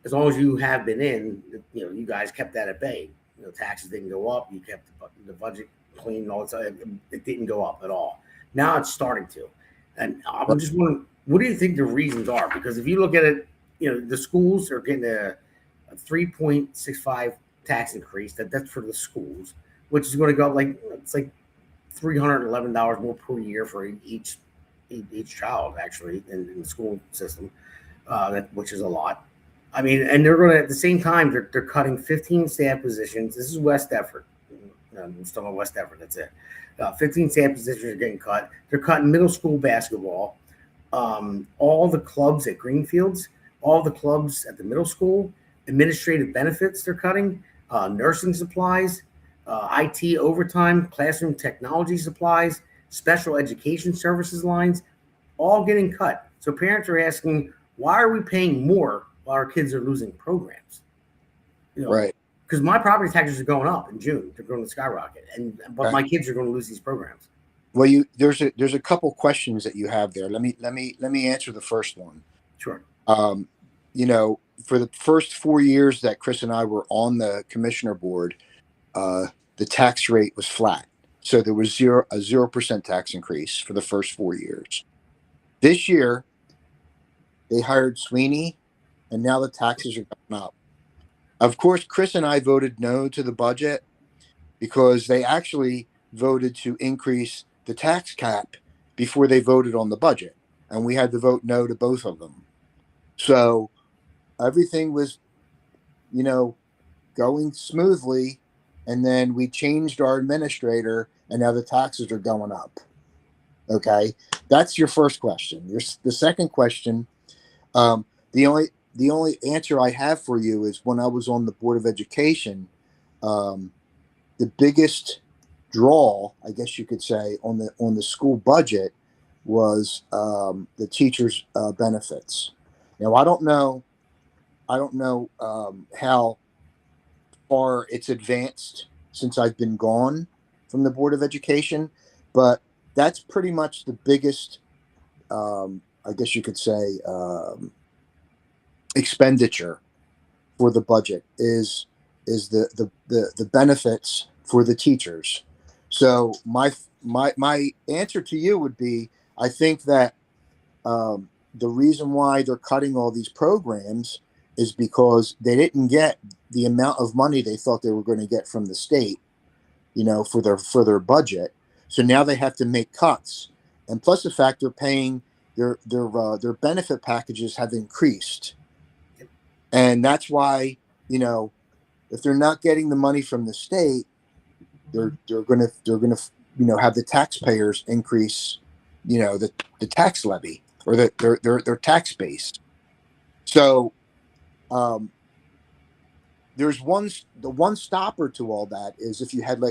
as long as you have been in, you guys kept that at bay. Taxes didn't go up. You kept the budget clean and all that stuff. It didn't go up at all. Now it's starting to. And I'm just wondering, what do you think the reasons are? Because if you look at it, the schools are getting a 3.65 tax increase. That's for the schools, which is going to go up it's like $311 more per year for each child, actually, in the school system, which is a lot. I mean, and they're going to, at the same time, they're cutting 15 staff positions. This is West Effort. I'm still on West Effort. That's it. 15 staff positions are getting cut. They're cutting middle school basketball. All the clubs at Greenfields, all the clubs at the middle school, administrative benefits they're cutting, nursing supplies, IT overtime, classroom technology supplies, special education services lines, all getting cut. So parents are asking, why are we paying more while our kids are losing programs? Right. Because my property taxes are going up in June. They're going to skyrocket, but my kids are going to lose these programs. Well, there's a couple questions that you have there. Let me answer the first one. Sure. For the first 4 years that Chris and I were on the commissioner board, the tax rate was flat. So there was a 0% tax increase for the first 4 years. This year, they hired Sweeney, and now the taxes are going up. Of course, Chris and I voted no to the budget because they actually voted to increase the tax cap before they voted on the budget. And we had to vote no to both of them. So everything was, going smoothly. And then we changed our administrator, and now the taxes are going up. Okay, that's your first question. The second question, the only answer I have for you is when I was on the Board of Education, the biggest draw, I guess you could say, on the school budget was the teachers' benefits. Now I don't know how far it's advanced since I've been gone from the Board of Education, but that's pretty much the biggest, I guess you could say, expenditure for the budget is the benefits for the teachers. So my answer to you would be, I think that the reason why they're cutting all these programs is because they didn't get the amount of money they thought they were going to get from the state, for their budget. So now they have to make cuts, and plus the fact they're paying their benefit packages have increased, and that's why if they're not getting the money from the state, they're gonna have the taxpayers increase, the tax levy or their tax base. So there's the one stopper to all that is if you had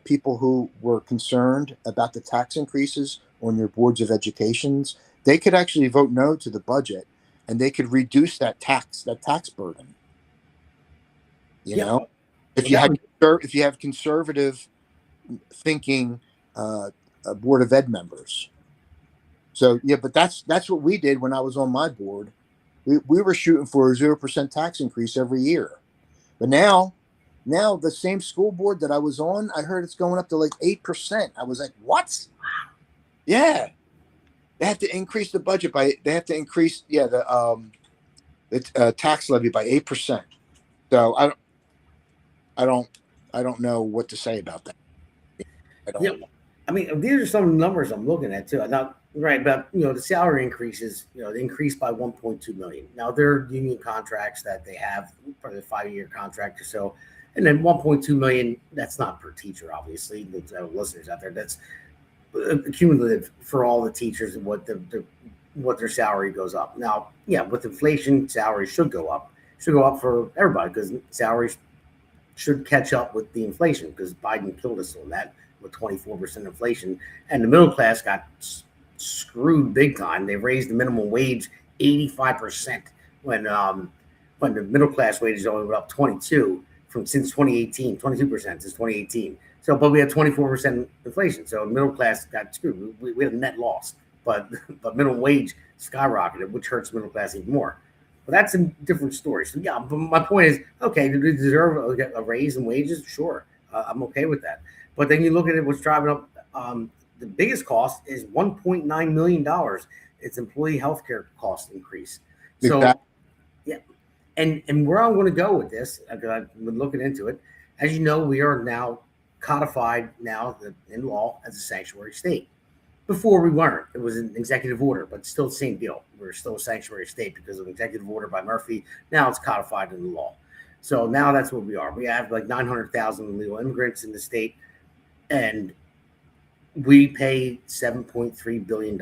people who were concerned about the tax increases on your boards of educations, they could actually vote no to the budget, and they could reduce that tax burden. If you have conservative thinking board of ed members. So yeah, but that's what we did when I was on my board. We were shooting for a 0% tax increase every year. But now the same school board that I was on, I heard it's going up to 8%. I was like, what? Yeah. They have to increase the budget the tax levy by 8%. So I don't know what to say about that. I mean, these are some numbers I'm looking at too. Now, right, but the salary increases, they increased by 1.2 million. Now they're union contracts that they have for the 5-year contract or so, and then 1.2 million. That's not per teacher, obviously. There's listeners out there. cumulative for all the teachers and what what their salary goes up. Now, yeah, with inflation, salaries should go up. Should go up for everybody because salaries should catch up with the inflation because Biden killed us on that with 24% inflation, and the middle class got screwed big time. They raised the minimum wage 85% when the middle class wages only went up 22 since 2018, 22% since 2018. So, but we had 24% inflation. So the middle class got screwed. We had a net loss, but minimum wage skyrocketed, which hurts middle class even more. But that's a different story. So yeah, but my point is, okay, do we deserve a raise in wages? Sure, I'm okay with that. But then you look at it, what's driving up the biggest cost is $1.9 million. It's employee health care cost increase. So Exactly. yeah, and where I'm going to go with this, I've been looking into it. As you know, we are now codified in law as a sanctuary state. Before we weren't. It was an executive order, but still the same deal. We're still a sanctuary state because of an executive order by Murphy. Now it's codified in the law. So now that's what we are. We have like 900,000 illegal immigrants in the state, and we pay $7.3 billion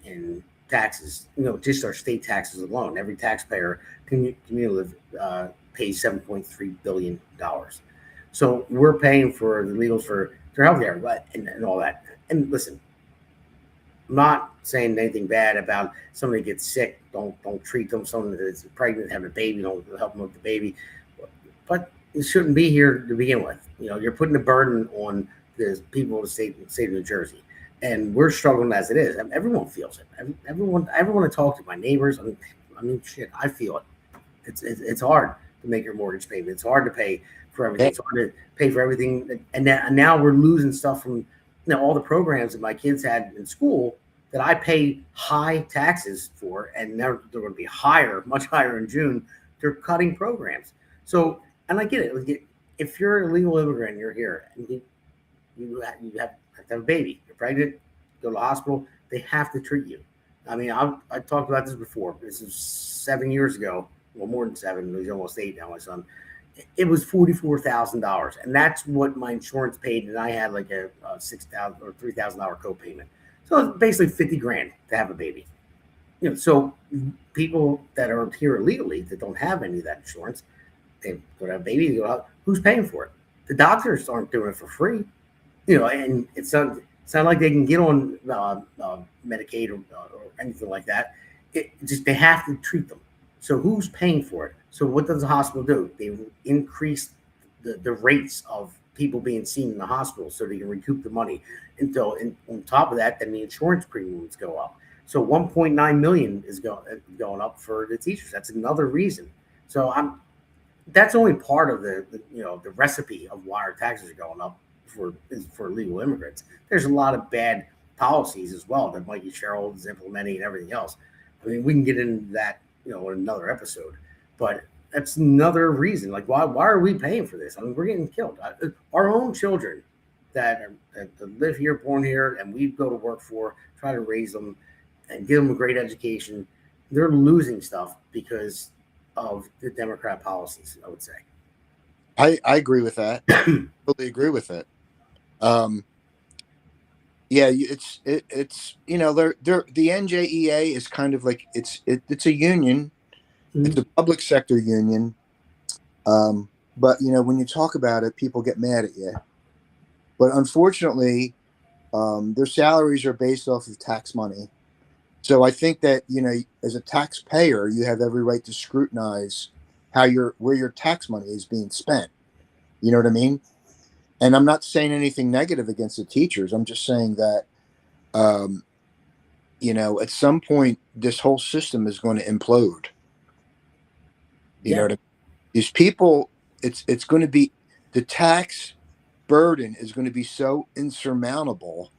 in taxes. Just our state taxes alone. Every taxpayer cumulative pays $7.3 billion. So we're paying for the illegals for their health care and all that. And listen, I'm not saying anything bad about somebody gets sick. Don't treat them. Someone that's pregnant, having a baby, don't help them with the baby. But it shouldn't be here to begin with. You're putting a burden on the people of the state of New Jersey, and we're struggling as it is. Everyone feels it. Everyone I talk to, my neighbors. I mean, shit, I feel it. It's hard to make your mortgage payment. It's hard to pay for everything. It's hard to pay for everything, and now we're losing stuff from all the programs that my kids had in school that I pay high taxes for, and they're going to be much higher in June. They're cutting programs. So, and I get it. If you're an illegal immigrant, and you're here, and you have to have a baby, you're pregnant, go to the hospital, they have to treat you. I mean, I talked about this before. This is 7 years ago. Well, more than 7. He's almost 8 now, my son. It was $44,000, and that's what my insurance paid, and I had like a $6,000 or $3,000 co-payment. So it's basically $50,000 to have a baby. So people that are here illegally that don't have any of that insurance, they go to have a baby. They go out. Who's paying for it? The doctors aren't doing it for free. And it's not like they can get on Medicaid or anything like that. They have to treat them. So who's paying for it? So what does the hospital do? They increase the rates of people being seen in the hospital so they can recoup the money. And on top of that, then the insurance premiums go up. So 1.9 million is going up for the teachers. That's another reason. So that's only part of the recipe of why our taxes are going up for illegal immigrants. There's a lot of bad policies as well that Mikey Sherrill is implementing and everything else. I mean, we can get into that in another episode, but that's another reason. Like, why are we paying for this? I mean, we're getting killed. Our own children that live here, born here, and we go to work for, try to raise them and give them a great education. They're losing stuff because of the Democrat policies, I would say. I agree with that. Totally agree with it. Yeah, it's the NJEA is kind of like it's a union. Mm-hmm. It's a public sector union. But when you talk about it, people get mad at you. But unfortunately, their salaries are based off of tax money. So I think that as a taxpayer, you have every right to scrutinize where your tax money is being spent. You know what I mean? And I'm not saying anything negative against the teachers. I'm just saying that, at some point, this whole system is going to implode. You know what I mean? These people, it's going to be, the tax burden is going to be so insurmountable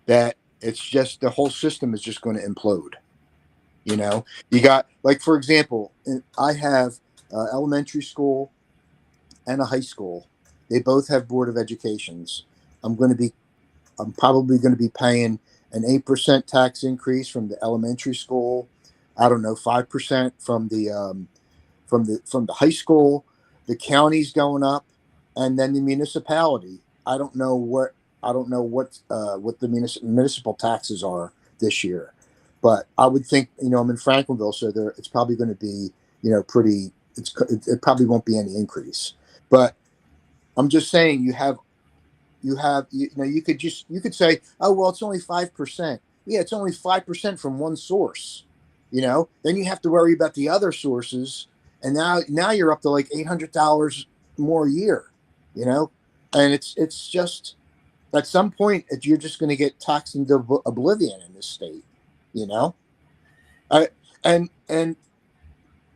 that it's just, the whole system is just going to implode. You got, like, for example, I have elementary school and a high school. They both have Board of Educations. I'm probably going to be paying an 8% tax increase from the elementary school. I don't know, 5% from the high school. The county's going up, and then the municipality. I don't know I don't know what the municipal taxes are this year, but I would think, I'm in Franklinville, so it's probably going to be, pretty. It probably won't be any increase. But I'm just saying, you could say, oh well, it's only 5%. Yeah, it's only 5% from one source. Then you have to worry about the other sources, and now you're up to like $800 more a year. And it's just, at some point you're just going to get taxed into oblivion in this state. And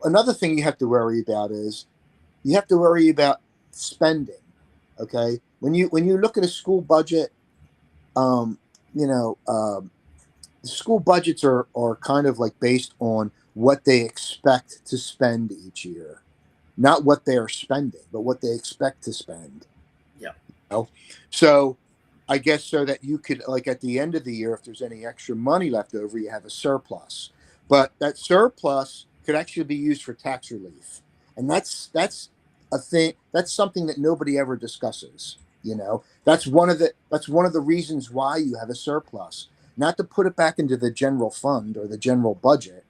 another thing you have to worry about is you have to worry about spending. Okay, when you look at a school budget, school budgets are kind of like based on what they expect to spend each year, not what they are spending, but what they expect to spend. Yeah. So I guess so that you could, like, at the end of the year, if there's any extra money left over, you have a surplus. But that surplus could actually be used for tax relief. And that's a thing. That's something that nobody ever discusses. That's one of the reasons why you have a surplus, not to put it back into the general fund or the general budget.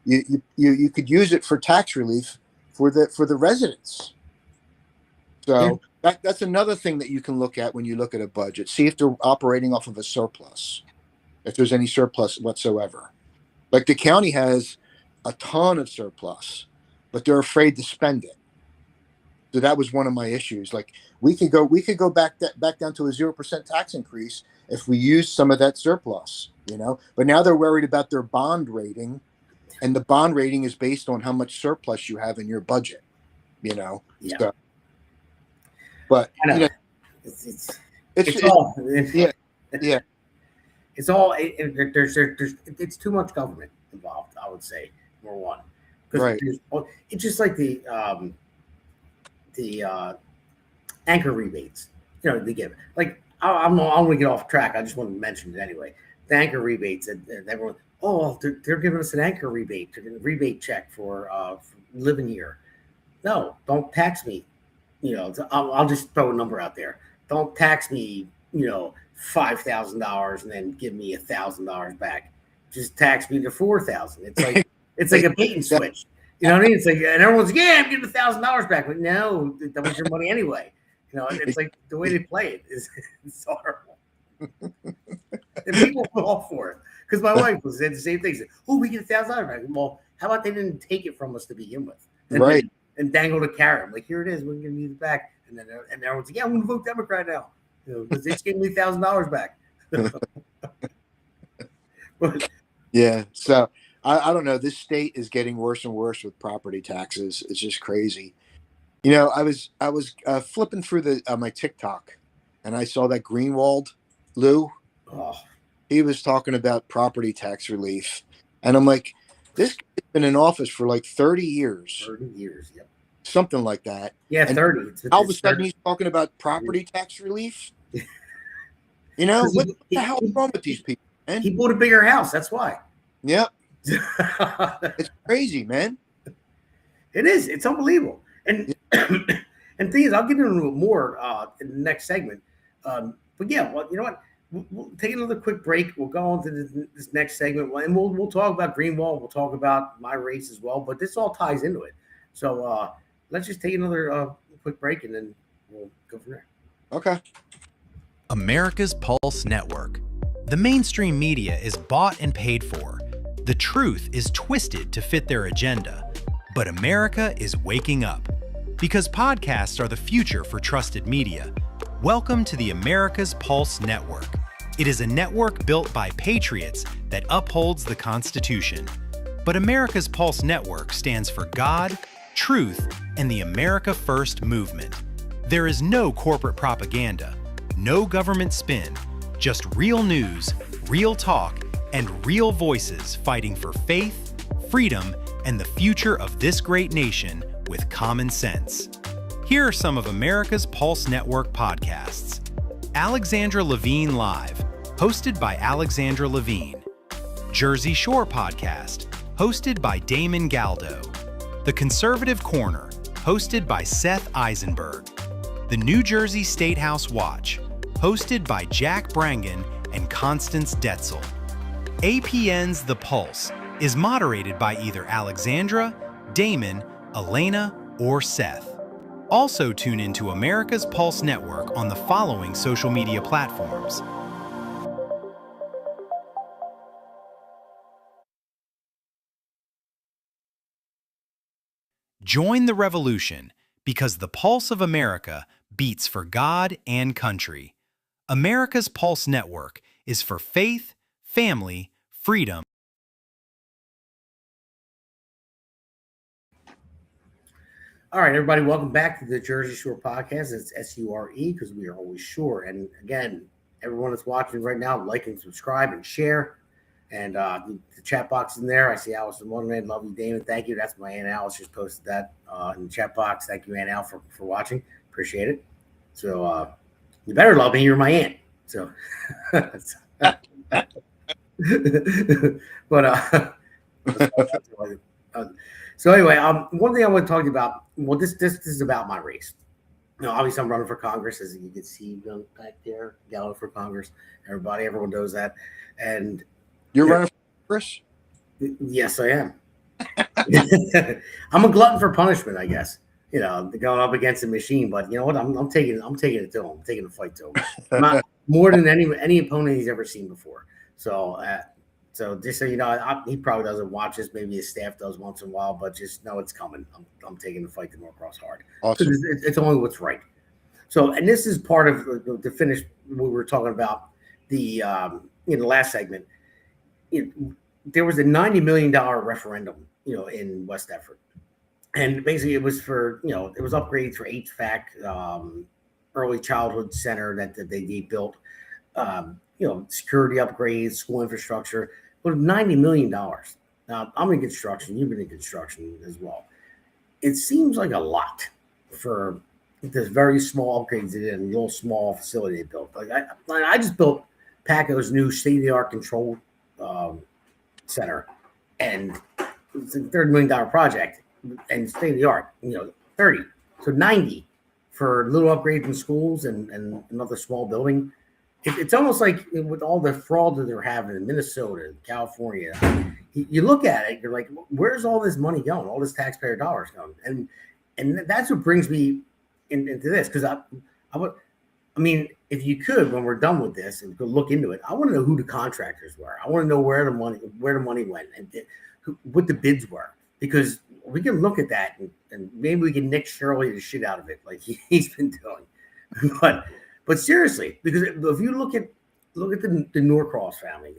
You could use it for tax relief for the residents. So that's another thing that you can look at when you look at a budget. See if they're operating off of a surplus, if there's any surplus whatsoever. Like the county has a ton of surplus, but they're afraid to spend it. So that was one of my issues. Like we could go back down to a 0% tax increase if we use some of that surplus, But now they're worried about their bond rating, and the bond rating is based on how much surplus you have in your budget, Yeah. So, but it's all yeah. It's all it's too much government involved, I would say, number one. Right. It's just like the anchor rebates. They give. Like I'm going to get off track. I just want to mention it anyway. The anchor rebates that everyone. Oh, they're giving us an anchor rebate, a rebate check for living here. No, don't tax me. I'll just throw a number out there. Don't tax me. $5,000 and then give me $1,000 back. Just tax me to $4,000. It's like a bait and switch. You know what I mean? It's like, and everyone's like, yeah, I'm getting $1,000 back, but no, that was your money anyway. It's like the way they play it is it's horrible. And people fall for it. Because my wife said the same thing. She said, oh, we get $1,000 back. Well, how about they didn't take it from us to begin with? Right. And dangle the carrot. I'm like, here it is. We're going to need it back. And then everyone's like, yeah, I'm going to vote Democrat now. Because they just gave me $1,000 back. But, yeah. So I don't know. This state is getting worse and worse with property taxes. It's just crazy. I was flipping through my TikTok, and I saw that Greenwald Lou. Oh. He was talking about property tax relief, and I'm like, this guy's been in office for like 30 years. 30 years, yep. Something like that. Yeah, and 30. All of a sudden, he's talking about property tax relief. What the hell is wrong with these people, man? He bought a bigger house. That's why. Yep. It's crazy, man. It is. It's unbelievable. And and thing is, I'll get into it more in the next segment. But yeah, well, you know what? We'll take another quick break. We'll go on to this next segment, and we'll talk about Greenwald. We'll talk about my race as well. But this all ties into it. So let's just take another quick break, and then we'll go from there. Okay. America's Pulse Network. The mainstream media is bought and paid for. The truth is twisted to fit their agenda. But America is waking up. Because podcasts are the future for trusted media. Welcome to the America's Pulse Network. It is a network built by patriots that upholds the Constitution. But America's Pulse Network stands for God, truth, and the America First movement. There is no corporate propaganda, no government spin, just real news, real talk, and real voices fighting for faith, freedom, and the future of this great nation with common sense. Here are some of America's Pulse Network podcasts. Alexandra Levine Live, hosted by Alexandra Levine. Jersey Shore Podcast, hosted by Damon Galdo. The Conservative Corner, hosted by Seth Eisenberg. The New Jersey State House Watch, hosted by Jack Brangan and Constance Detzel. APN's The Pulse is moderated by either Alexandra, Damon, Elena, or Seth. Also tune into America's Pulse Network on the following social media platforms: join the revolution, because the pulse of America beats for God and country. America's Pulse Network is for faith, family, freedom. All right, everybody, welcome back to the Jersey Shore podcast. It's SURE because we are always sure. And again, everyone that's watching right now, like and subscribe and share. And the chat box in there, I see Allison Wonderland. Love you, Damon. Thank you. That's my Aunt Alice just posted that in the chat box. Thank you, Aunt Al, for watching. Appreciate it. So you better love me. You're my aunt. So, but so anyway, one thing I want to talk to you about. Well, this is about my race. You know, obviously I'm running for Congress, as you can see back there, Galdo for Congress. Everyone knows that. And you're running for Congress? Yes, I am. I'm a glutton for punishment, I guess. You know, going up against a machine, but you know what? I'm taking it to him. I'm taking the fight to him. Not more than any opponent he's ever seen before. So, so just so you know, he probably doesn't watch this. Maybe his staff does once in a while, but just know it's coming. I'm taking the fight to Norcross hard. Awesome. It's only what's right. So, and this is part of to finish what we were talking about the in the last segment. There was a $90 million referendum, you know, in West Effort. And basically it was for, you know, it was upgrades for HVAC, early childhood center that they built, you know, security upgrades, school infrastructure, but $90 million. Now, I'm in construction. You've been in construction as well. It seems like a lot for this very small upgrades they did in a little small facility they built. Like I just built Paco's new state-of-the-art control center, and it's a $30 million project, and state-of-the-art, you know, 30. So 90 for little upgrades in schools and another small building. It's almost like with all the fraud that they're having in Minnesota, California, you look at it, you're like, where's all this money going? All this taxpayer dollars going? And that's what brings me into this, because I mean, if you could, when we're done with this and go look into it, I want to know who the contractors were. I want to know where the money went and what the bids were, because we can look at that and maybe we can Nick Shirley the shit out of it like he's been doing. But seriously, because if you look at the Norcross family,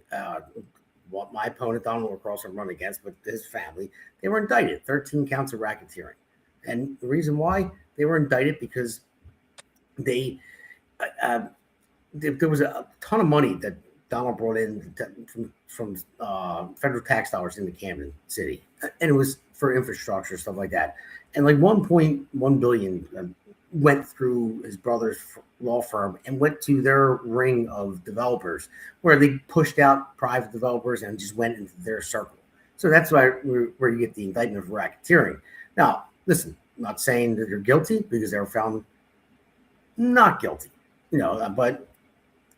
what my opponent Donald Norcross I'm running against, but his family, they were indicted, 13 counts of racketeering, and the reason why they were indicted because there was a ton of money that Donald brought in from federal tax dollars into Camden City, and it was for infrastructure, stuff like that. And like 1.1 billion went through his brother's law firm and went to their ring of developers, where they pushed out private developers and just went into their circle. So that's where you get the indictment of racketeering. Now, listen, I'm not saying that they're guilty, because they were found not guilty, you know, but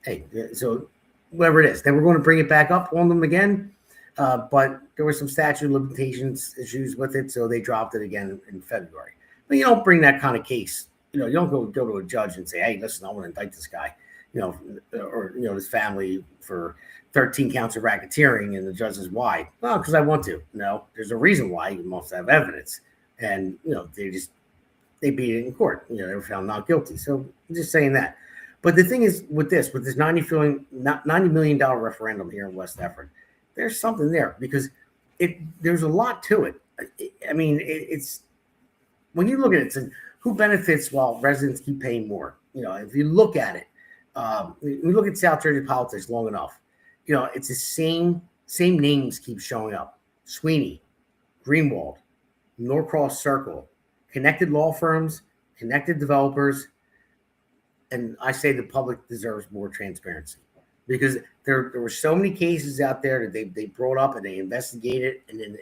hey, so whatever it is, they were going to bring it back up on them again, but there were some statute of limitations issues with it, so they dropped it again in February. But you don't bring that kind of case, you know, you don't go to a judge and say, hey, listen, I want to indict this guy, you know, or, you know, his family for 13 counts of racketeering, and the judge says, why? Well, because I want to. No, there's a reason why. You must have evidence. And, you know, they beat it in court. You know, they were found not guilty. So I'm just saying that. But the thing is, with this $90 million referendum here in West Effort, there's something there, because there's a lot to it. I mean, it's when you look at it, it's who benefits while residents keep paying more. You know, if you look at it, we look at South Jersey politics long enough. You know, it's the same names keep showing up: Sweeney, Greenwald, Norcross Circle, connected law firms, connected developers. And I say the public deserves more transparency, because there were so many cases out there that they brought up and they investigated, and then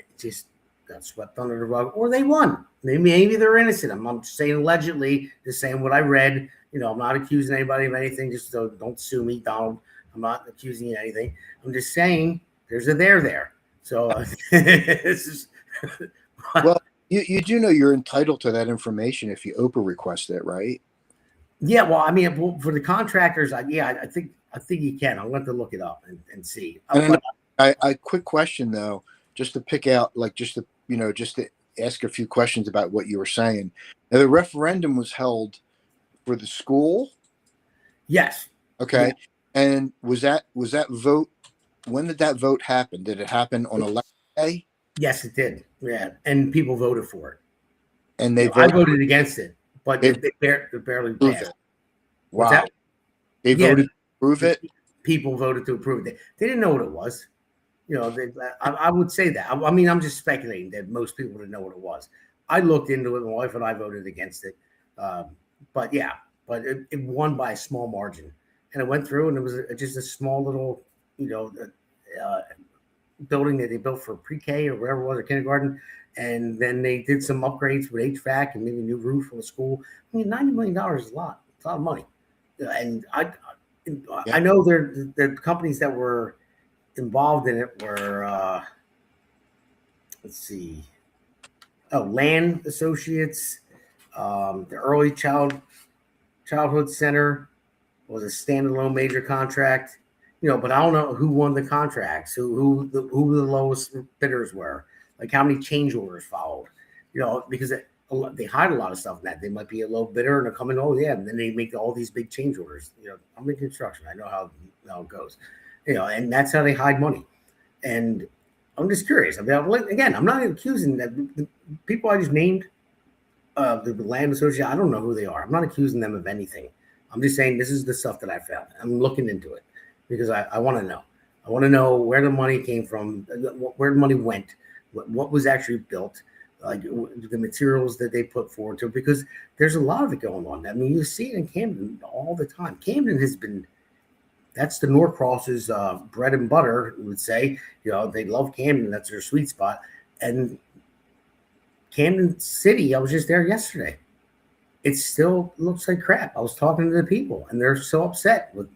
got swept under the rug, or they won. Maybe they're innocent. I'm just saying allegedly, just saying what I read. I'm not accusing anybody of anything. Just so don't sue me, Donald. I'm not accusing you of anything. I'm just saying there's a there. So this is well, you do know you're entitled to that information if you Oprah request it, right? Yeah, well, I mean, for the contractors, I think you can. I'll have to look it up and see. And I quick question though, just to pick out, like, just to ask a few questions about what you were saying. Now, the referendum was held for the school. Yes. Okay. Yeah. And was that vote? When did that vote happen? Did it happen on election day? Yes, it did. Yeah, and people voted for it. And I voted against it, but they barely passed. Wow. They voted to approve it? People voted to approve it. They didn't know what it was. I would say that. I mean, I'm just speculating that most people didn't know what it was. I looked into it. My wife and I voted against it. But it won by a small margin. And it went through, and it was just a small little, building that they built for pre-K or whatever it was, or kindergarten. And then they did some upgrades with HVAC and maybe a new roof for the school. I mean, $90 million is a lot. It's a lot of money. And I know the companies that were involved in it were, let's see, Land Associates, the Early Childhood Center was a standalone major contract. But I don't know who won the contracts, who the lowest bidders were, like how many change orders followed, because they hide a lot of stuff in that. They might be a low bidder and they're coming, and then they make all these big change orders. I'm in construction. I know how it goes, and that's how they hide money. And I'm just curious. I mean, again, I'm not accusing the people I just named, the Land Association. I don't know who they are. I'm not accusing them of anything. I'm just saying this is the stuff that I found. I'm looking into it because I want to know. I want to know where the money came from, where the money went, what was actually built, like the materials that they put forward to it, because there's a lot of it going on. I mean, you see it in Camden all the time. Camden has been, that's the Norcross's bread and butter, we would say. They love Camden. That's their sweet spot. And Camden City, I was just there yesterday. It still looks like crap. I was talking to the people, and they're so upset with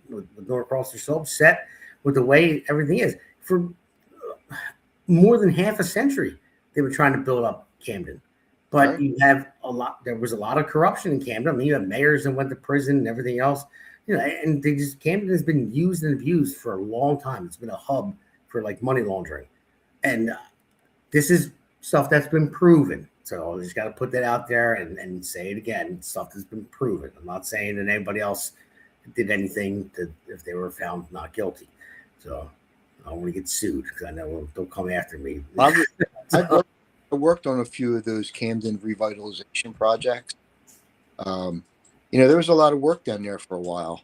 Norcross. They're so upset with the way everything is. For more than half a century, they were trying to build up Camden. But right. You have there was a lot of corruption in Camden. I mean, you have mayors that went to prison and everything else. And Camden has been used and abused for a long time. It's been a hub for like money laundering. And this is stuff that's been proven. So I just got to put that out there and say it again. Stuff has been proven. I'm not saying that anybody else did anything if they were found not guilty. So I don't want to get sued because I know they'll come after me. I worked on a few of those Camden revitalization projects. There was a lot of work down there for a while.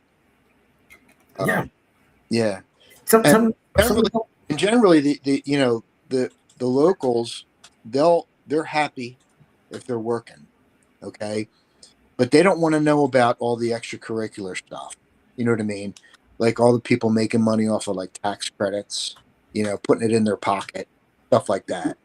Yeah. Generally, the locals, they're happy if they're working, okay, but they don't want to know about all the extracurricular stuff. You know what I mean? Like all the people making money off of like tax credits, putting it in their pocket, stuff like that.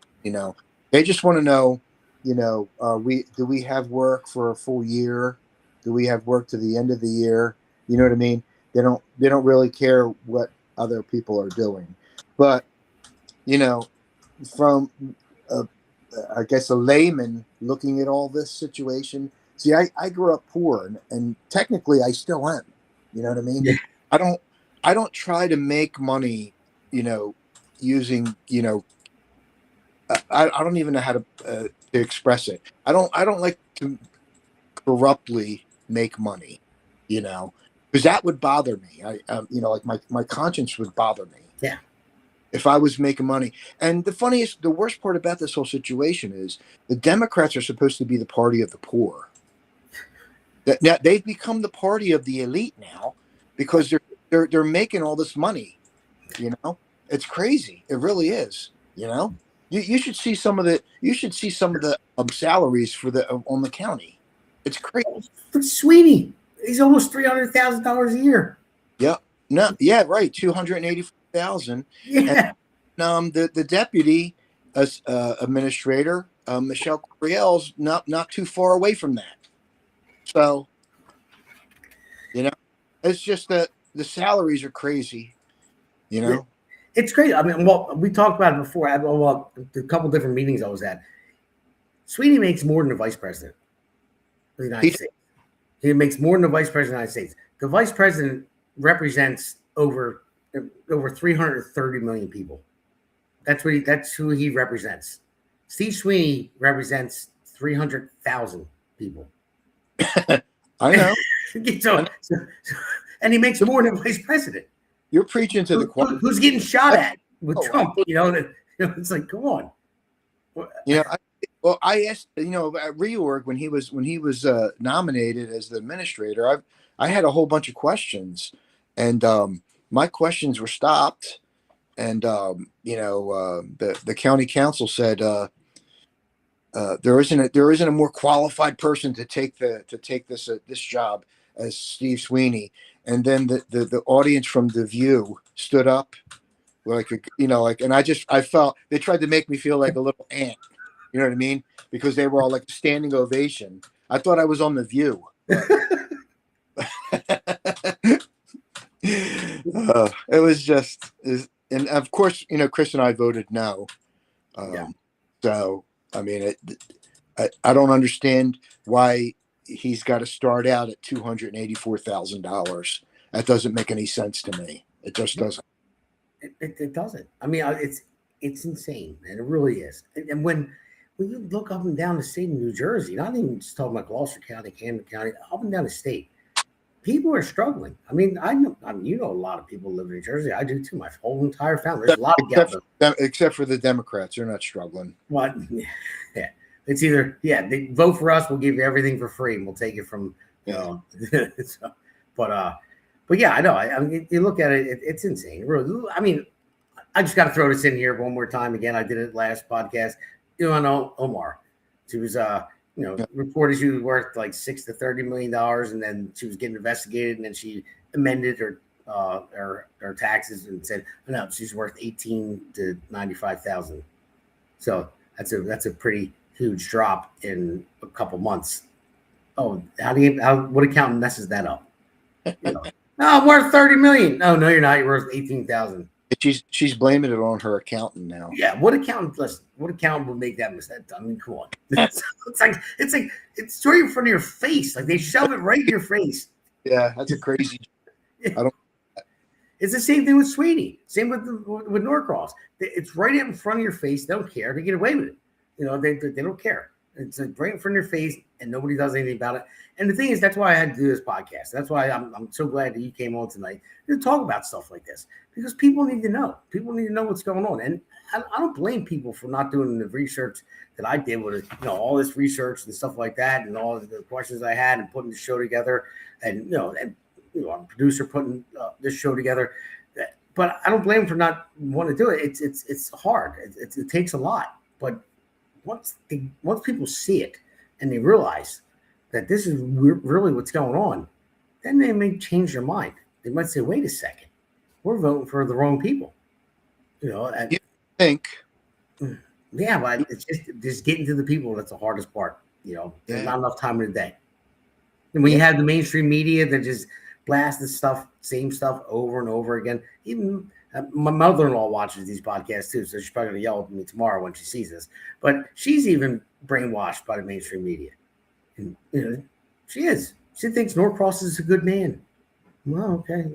They just want to know, do we have work for a full year? Do we have work to the end of the year? You know what I mean? They don't really care what other people are doing. But, from I guess a layman looking at all this situation. See, I grew up poor and technically I still am. You know what I mean? Yeah. I don't try to make money, using, I don't even know how to express it. I don't like to corruptly make money, because that would bother me. Like my conscience would bother me. Yeah. If I was making money. And the worst part about this whole situation is the Democrats are supposed to be the party of the poor. Now they've become the party of the elite now because they're making all this money. It's crazy. It really is. You should see some of the salaries for on the county. It's crazy. But Sweeney, he's almost $300,000 a year. Yeah. No. Yeah. Right. $285,000. Yeah. And, the deputy administrator, Michelle Coriel's not too far away from that. So, it's just that the salaries are crazy. It's great. I mean, well, we talked about it before. Well, a couple different meetings I was at. Sweeney makes more than the vice president of the United States. He makes more than the vice president of the United States. The vice president represents over 330 million people. That's who he represents. Steve Sweeney represents 300,000 people. I know. And he makes more than vice president. You're preaching to the choir. Who's getting shot at with Trump? It's like, come on. I asked, at reorg when he was nominated as the administrator, I had a whole bunch of questions, and my questions were stopped, and the county council said there isn't a more qualified person to take this job as Steve Sweeney. And then the audience from The View stood up, and I felt they tried to make me feel like a little ant. You know what I mean? Because they were all like standing ovation. I thought I was on The View. It was just, and of course, Chris and I voted no. So, I mean, I don't understand why he's got to start out at $284,000. That doesn't make any sense to me. It just doesn't. It doesn't. I mean, it's insane, and it really is. And when you look up and down the state of New Jersey, not even just talking about Gloucester County, Camden County, up and down the state, people are struggling. I mean, a lot of people live in New Jersey. I do too. My whole entire family. There's a lot of except for the Democrats, they're not struggling. What? Yeah. It's either they vote for us, we'll give you everything for free, and we'll take it from but yeah, I know. I mean, you look at it, it's insane. Really, I mean, I just got to throw this in here one more time. Again, I did it last podcast. I know Omar. She was reported she was worth like $6 to $30 million, and then she was getting investigated, and then she amended her taxes and said, no, she's worth $18 to $95,000. So that's a pretty huge drop in a couple months. Oh, what accountant messes that up? No, I'm worth $30 million. Oh, no, you're not. You're worth $18,000. She's blaming it on her accountant now. Yeah, what accountant would make that mistake? I mean, come on. It's like it's right in front of your face. Like they shove it right in your face. Yeah, that's a crazy. I don't. It's the same thing with Sweeney. Same with Norcross. It's right in front of your face. They don't care. They get away with it. They don't care. It's like right in front of your face, and nobody does anything about it. And the thing is, that's why I had to do this podcast. That's why I'm so glad that you came on tonight to talk about stuff like this, because people need to know. People need to know what's going on. And I don't blame people for not doing the research that I did with all this research and stuff like that, and all the questions I had, and putting the show together, and a producer putting this show together. But I don't blame them for not wanting to do it. It's hard. It takes a lot. But once people see it and they realize that this is really what's going on, then they may change their mind. They might say, "Wait a second, we're voting for the wrong people." You think? Yeah, but it's just getting to the people that's the hardest part. There's not enough time in the day. And when you have the mainstream media that just blast the same stuff over and over again, even my mother-in-law watches these podcasts too, so she's probably gonna yell at me tomorrow when she sees this. But she's even brainwashed by the mainstream media, and she is. She thinks Norcross is a good man. Well, okay,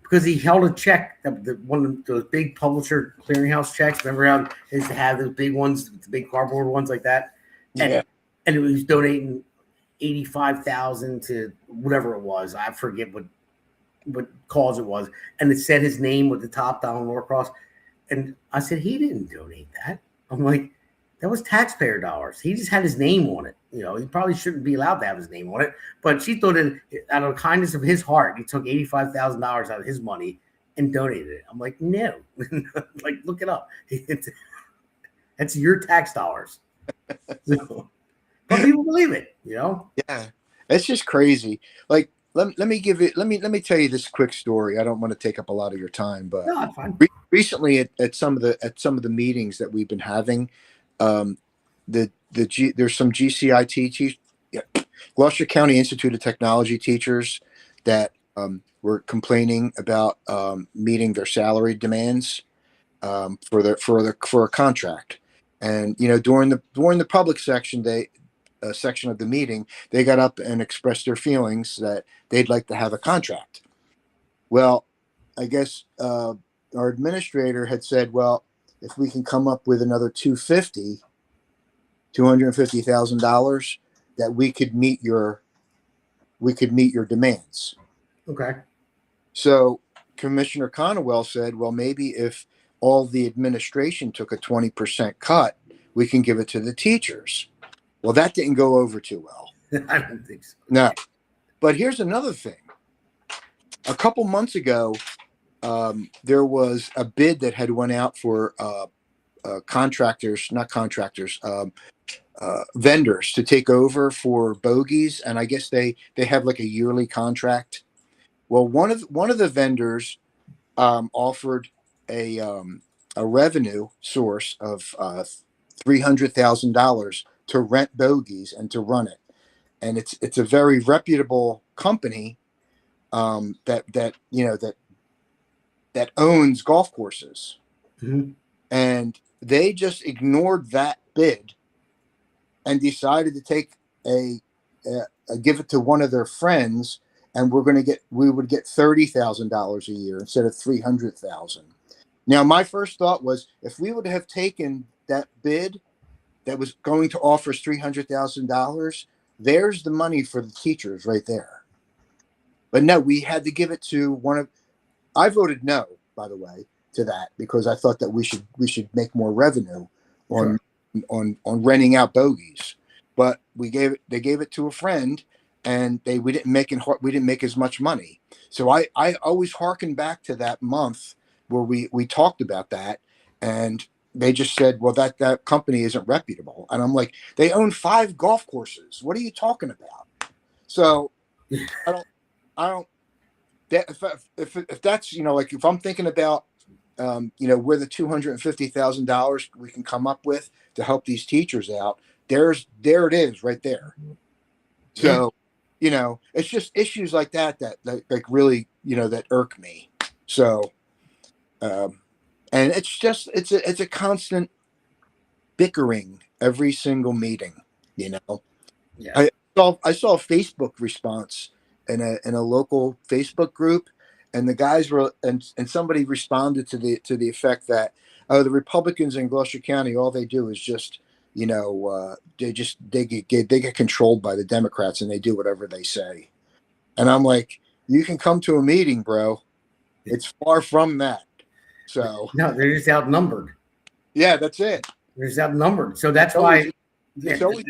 because he held a check, one of those big publisher clearinghouse checks. Remember how they used to have those big ones, the big cardboard ones like that, and it was donating $85,000 to whatever it was. I forget what cause it was, and it said his name with the top down Norcross. And I said, he didn't donate that. I'm like, that was taxpayer dollars. He just had his name on it. He probably shouldn't be allowed to have his name on it. But she thought that out of the kindness of his heart, he took $85,000 out of his money and donated it. I'm like, no. Like, look it up. That's your tax dollars. But people believe it, Yeah, it's just crazy. Like, let me give it. Let me tell you this quick story. I don't want to take up a lot of your time, but No, that's fine. recently at some of the meetings that we've been having, um, there's some GCIT yeah, Gloucester County Institute of Technology teachers that were complaining about meeting their salary demands for a contract. And during the public section, section of the meeting, they got up and expressed their feelings that they'd like to have a contract. Well, I guess our administrator had said, well, if we can come up with another $250,000, that we could meet your demands. Okay. So Commissioner Conwell said, well, maybe if all the administration took a 20% cut, we can give it to the teachers. Well, that didn't go over too well. I don't think so. No. But here's another thing. A couple months ago, there was a bid that had went out for vendors to take over for bogies, and I guess they have like a yearly contract. Well, one of the vendors offered a revenue source of $300,000 to rent bogies and to run it, and it's a very reputable company that owns golf courses, and they just ignored that bid and decided to take give it to one of their friends, and we would get $30,000 a year instead of $300,000. Now, my first thought was, if we would have taken that bid that was going to offer us $300,000, there's the money for the teachers right there. But no, we had to give it to I voted no, by the way, to that, because I thought that we should make more revenue on renting out bogies. But they gave it to a friend, and we didn't make as much money. So I always harken back to that month where we talked about that, and they just said, well, that company isn't reputable. And I'm like, they own 5 golf courses. What are you talking about? So I don't if that's, like, if I'm thinking about where the $250,000 we can come up with to help these teachers out, there it is right there. So it's just issues like that like really that irk me. So and it's a constant bickering every single meeting. Yeah. I saw a Facebook response in a local Facebook group, and the guys were and somebody responded to the effect that, oh, the Republicans in Gloucester County, all they do is just they get controlled by the Democrats, and they do whatever they say. And I'm like, you can come to a meeting, bro. It's far from that. So no, they're just outnumbered. Yeah, that's it. They're just outnumbered. So that's why it's always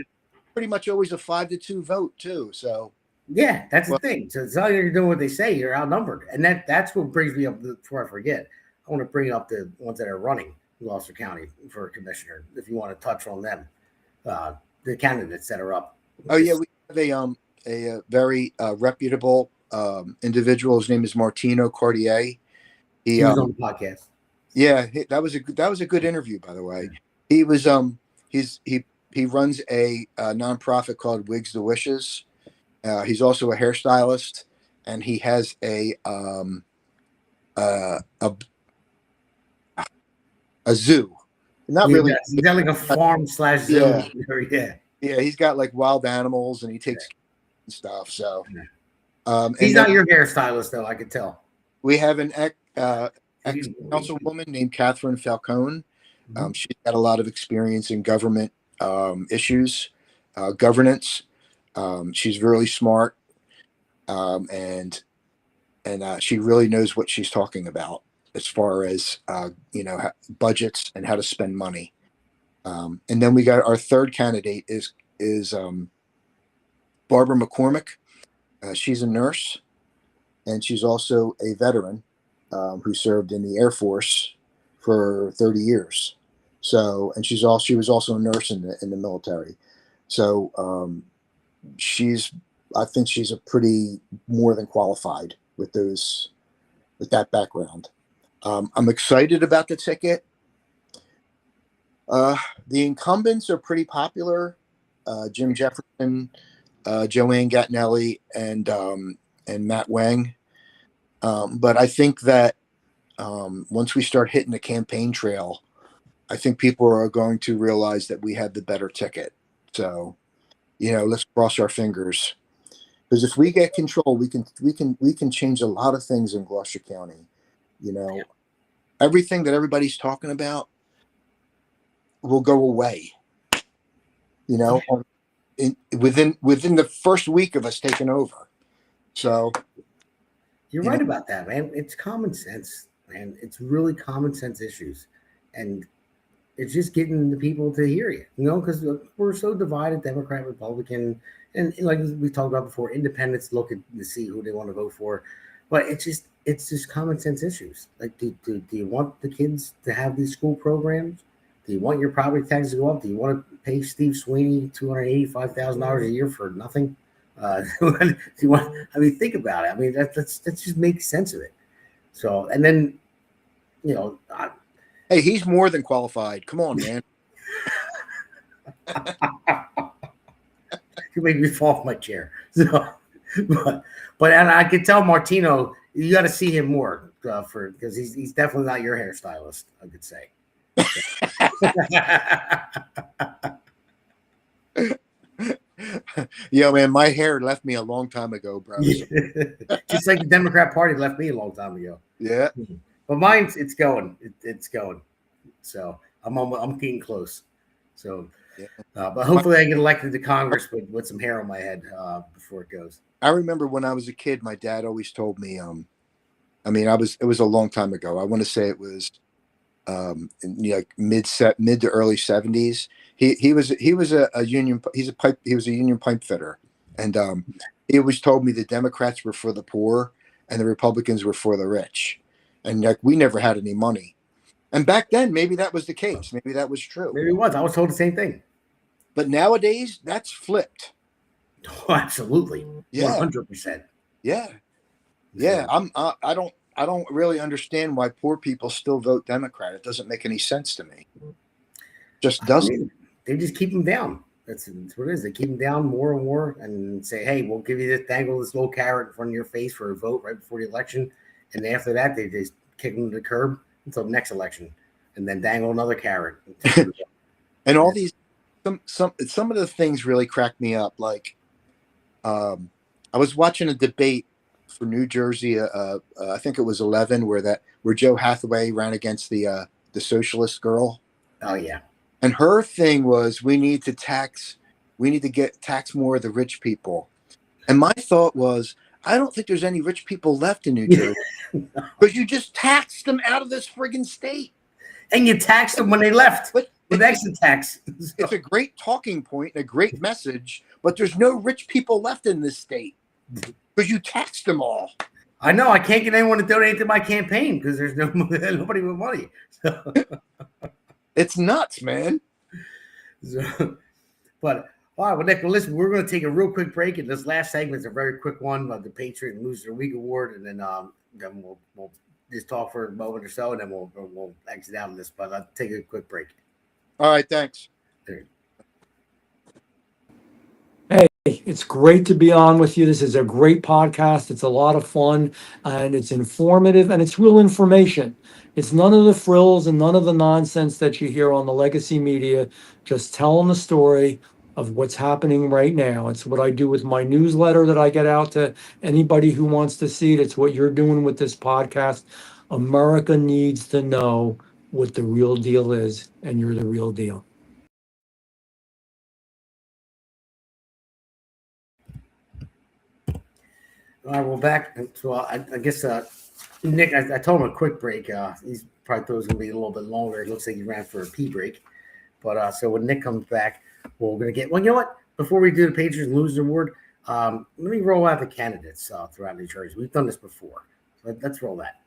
pretty much always a 5-2 vote too. So yeah, that's the thing. So it's not like you're doing what they say, you're outnumbered. And that's what brings me up, before I forget, I want to bring up the ones that are running Gloucester County for commissioner, if you want to touch on them. The candidates that are up. Oh yeah, we have a very reputable individual. His name is Martino Cartier. He was on the podcast. Yeah, that was a good interview, by the way. He was he runs a nonprofit called Wigs to Wishes. He's also a hairstylist, and he has a zoo. Not really. He's got like a farm / zoo. Yeah. Yeah, he's got like wild animals, and he takes stuff. So he's not your hairstylist, though. I could tell. We have an ex-councilwoman named Catherine Falcone. She's got a lot of experience in government issues, governance. She's really smart, and she really knows what she's talking about as far as budgets and how to spend money. And then we got our third candidate is Barbara McCormick. She's a nurse, and she's also a veteran who served in the Air Force for 30 years. So, and she was also a nurse in the military. So she's I think she's a pretty more than qualified with that background. I'm excited about the ticket. The incumbents are pretty popular. Jim Jefferson, Joanne Gattinelli, and Matt Wang. But I think that once we start hitting the campaign trail, I think people are going to realize that we have the better ticket. So, let's cross our fingers, because if we get control, we can change a lot of things in Gloucester County. Everything that everybody's talking about will go away. Within the first week of us taking over. So you're right about that, man. It's common sense, man. It's really common sense issues, and it's just getting the people to hear you. Because we're so divided, Democrat, Republican, and like we talked about before, independents look to see who they want to vote for, but it's just common sense issues. Like, do you want the kids to have these school programs? Do you want your property taxes to go up? Do you want to pay Steve Sweeney $285,000 a year for nothing? Do you want? I mean, think about it. I mean, that just makes sense of it. So, and then, hey, he's more than qualified. Come on, man. You made me fall off my chair. So, but and I could tell Martino, you got to see him more because he's definitely not your hairstylist, I could say. Yo, man, my hair left me a long time ago, bro. Just like the Democrat Party left me a long time ago. Yeah, but mine's it's going. It's going. So I'm getting close. So, but hopefully I get elected to Congress with some hair on my head before it goes. I remember when I was a kid, my dad always told me. It was a long time ago. I want to say it was mid to early 70s. He was a union pipe fitter, and he always told me the Democrats were for the poor and the Republicans were for the rich, and we never had any money. And back then, maybe that was the case. Maybe that was true. Maybe it was. I was told the same thing. But nowadays, that's flipped. Oh, absolutely. Yeah. 100%. Yeah. Yeah. I don't really understand why poor people still vote Democrat. It doesn't make any sense to me. Just doesn't. They just keep them down. That's what it is. They keep them down more and more and say, hey, we'll give you this, dangle this little carrot in front of your face for a vote right before the election. And after that, they just kick them to the curb until the next election and then dangle another carrot. And all these, some of the things really cracked me up. Like, I was watching a debate for New Jersey. I think it was 11, where Joe Hathaway ran against the socialist girl. Oh yeah. And her thing was, we need to tax more of the rich people. And my thought was, I don't think there's any rich people left in New Jersey, because you just taxed them out of this friggin' state. And you taxed them when they left with exit tax. It's a great talking point and a great message, but there's no rich people left in this state because you taxed them all. I know. I can't get anyone to donate to my campaign because there's nobody with money. So. It's nuts, man. So, but all right, well, Nick, listen, we're going to take a real quick break, and this last segment is a very quick one about the Patriot and Loser of the Week award, and then we'll just talk for a moment or so, and then we'll exit out of this. But I'll take a quick break. All right, thanks. Hey, it's great to be on with you. This is a great podcast. It's a lot of fun, and it's informative, and it's real information. It's none of the frills and none of the nonsense that you hear on the legacy media. Just telling the story of what's happening right now. It's what I do with my newsletter that I get out to anybody who wants to see it. It's what you're doing with this podcast. America needs to know what the real deal is, and you're the real deal. All right, we're back. So I guess Nick, I told him a quick break. He's probably thought it was going to be a little bit longer. It looks like he ran for a pee break. But so when Nick comes back, we're going to get – well, you know what? Before we do the Patriots and Losers Award, let me roll out the candidates throughout New Jersey. We've done this before. So let's roll that.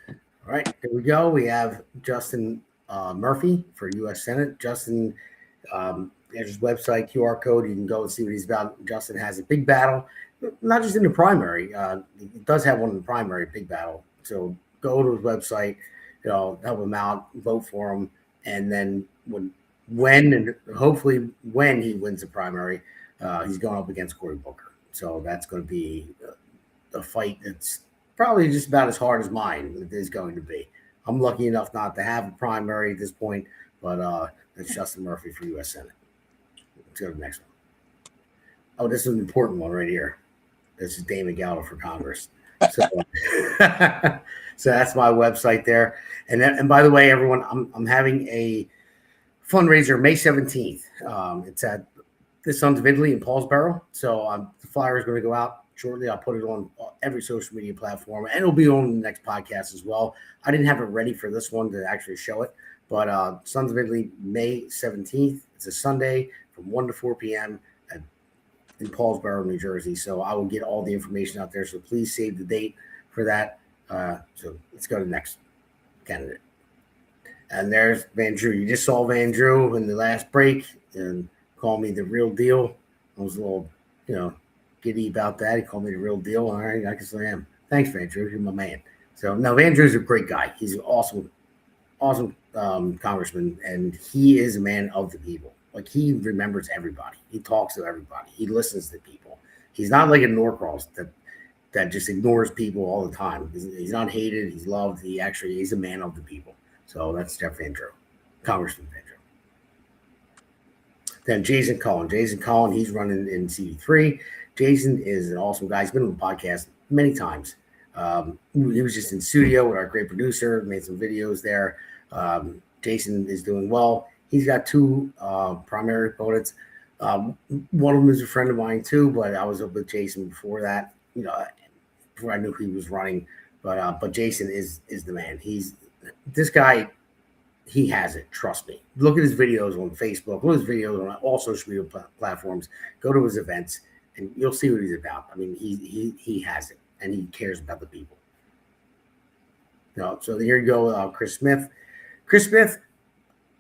All right, here we go. We have Justin Murphy for U.S. Senate. Justin there's his website, QR code. You can go and see what he's about. Justin has a big battle, not just in the primary. He does have one in the primary, big battle. So go to his website, help him out, vote for him, and then when and hopefully when he wins the primary, he's going up against Cory Booker. So that's going to be a fight that's probably just about as hard as mine is going to be. I'm lucky enough not to have a primary at this point, but it's Justin Murphy for U.S. Senate. Let's go to the next one. Oh, this is an important one right here. This is Damon Galdo for Congress. So, so that's my website there. And by the way, everyone, I'm having a fundraiser May 17th. It's at the Sons of Italy in Paulsboro. So the flyer is going to go out shortly. I'll put it on every social media platform, and it'll be on the next podcast as well. I didn't have it ready for this one to actually show it, but Sons of Italy, May 17th. It's a Sunday from 1 to 4 p.m. in Paulsboro, New Jersey. So I will get all the information out there. So please save the date for that. So let's go to the next candidate. And there's Van Drew. You just saw Van Drew in the last break and called me the real deal. I was a little, giddy about that. He called me the real deal. All right, I guess I am. Thanks, Van Drew. You're my man. So, no, Van Drew's a great guy. He's an awesome congressman, and he is a man of the people. Like, he remembers everybody. He talks to everybody. He listens to people. He's not like a Norcross that just ignores people all the time. He's not hated. He's loved. He's a man of the people. So that's Jeff Van Drew, Congressman Van Drew. Then Jason Cullen. Jason Cullen, he's running in CD3. Jason is an awesome guy. He's been on the podcast many times. He was just in studio with our great producer, made some videos there. Jason is doing well. He's got two primary opponents. One of them is a friend of mine too, but I was up with Jason before that, before I knew he was running. But Jason is the man. This guy, he has it. Trust me. Look at his videos on Facebook. Look at his videos on all social media platforms. Go to his events, and you'll see what he's about. I mean, he has it, and he cares about the people. So here you go, Chris Smith. Chris Smith,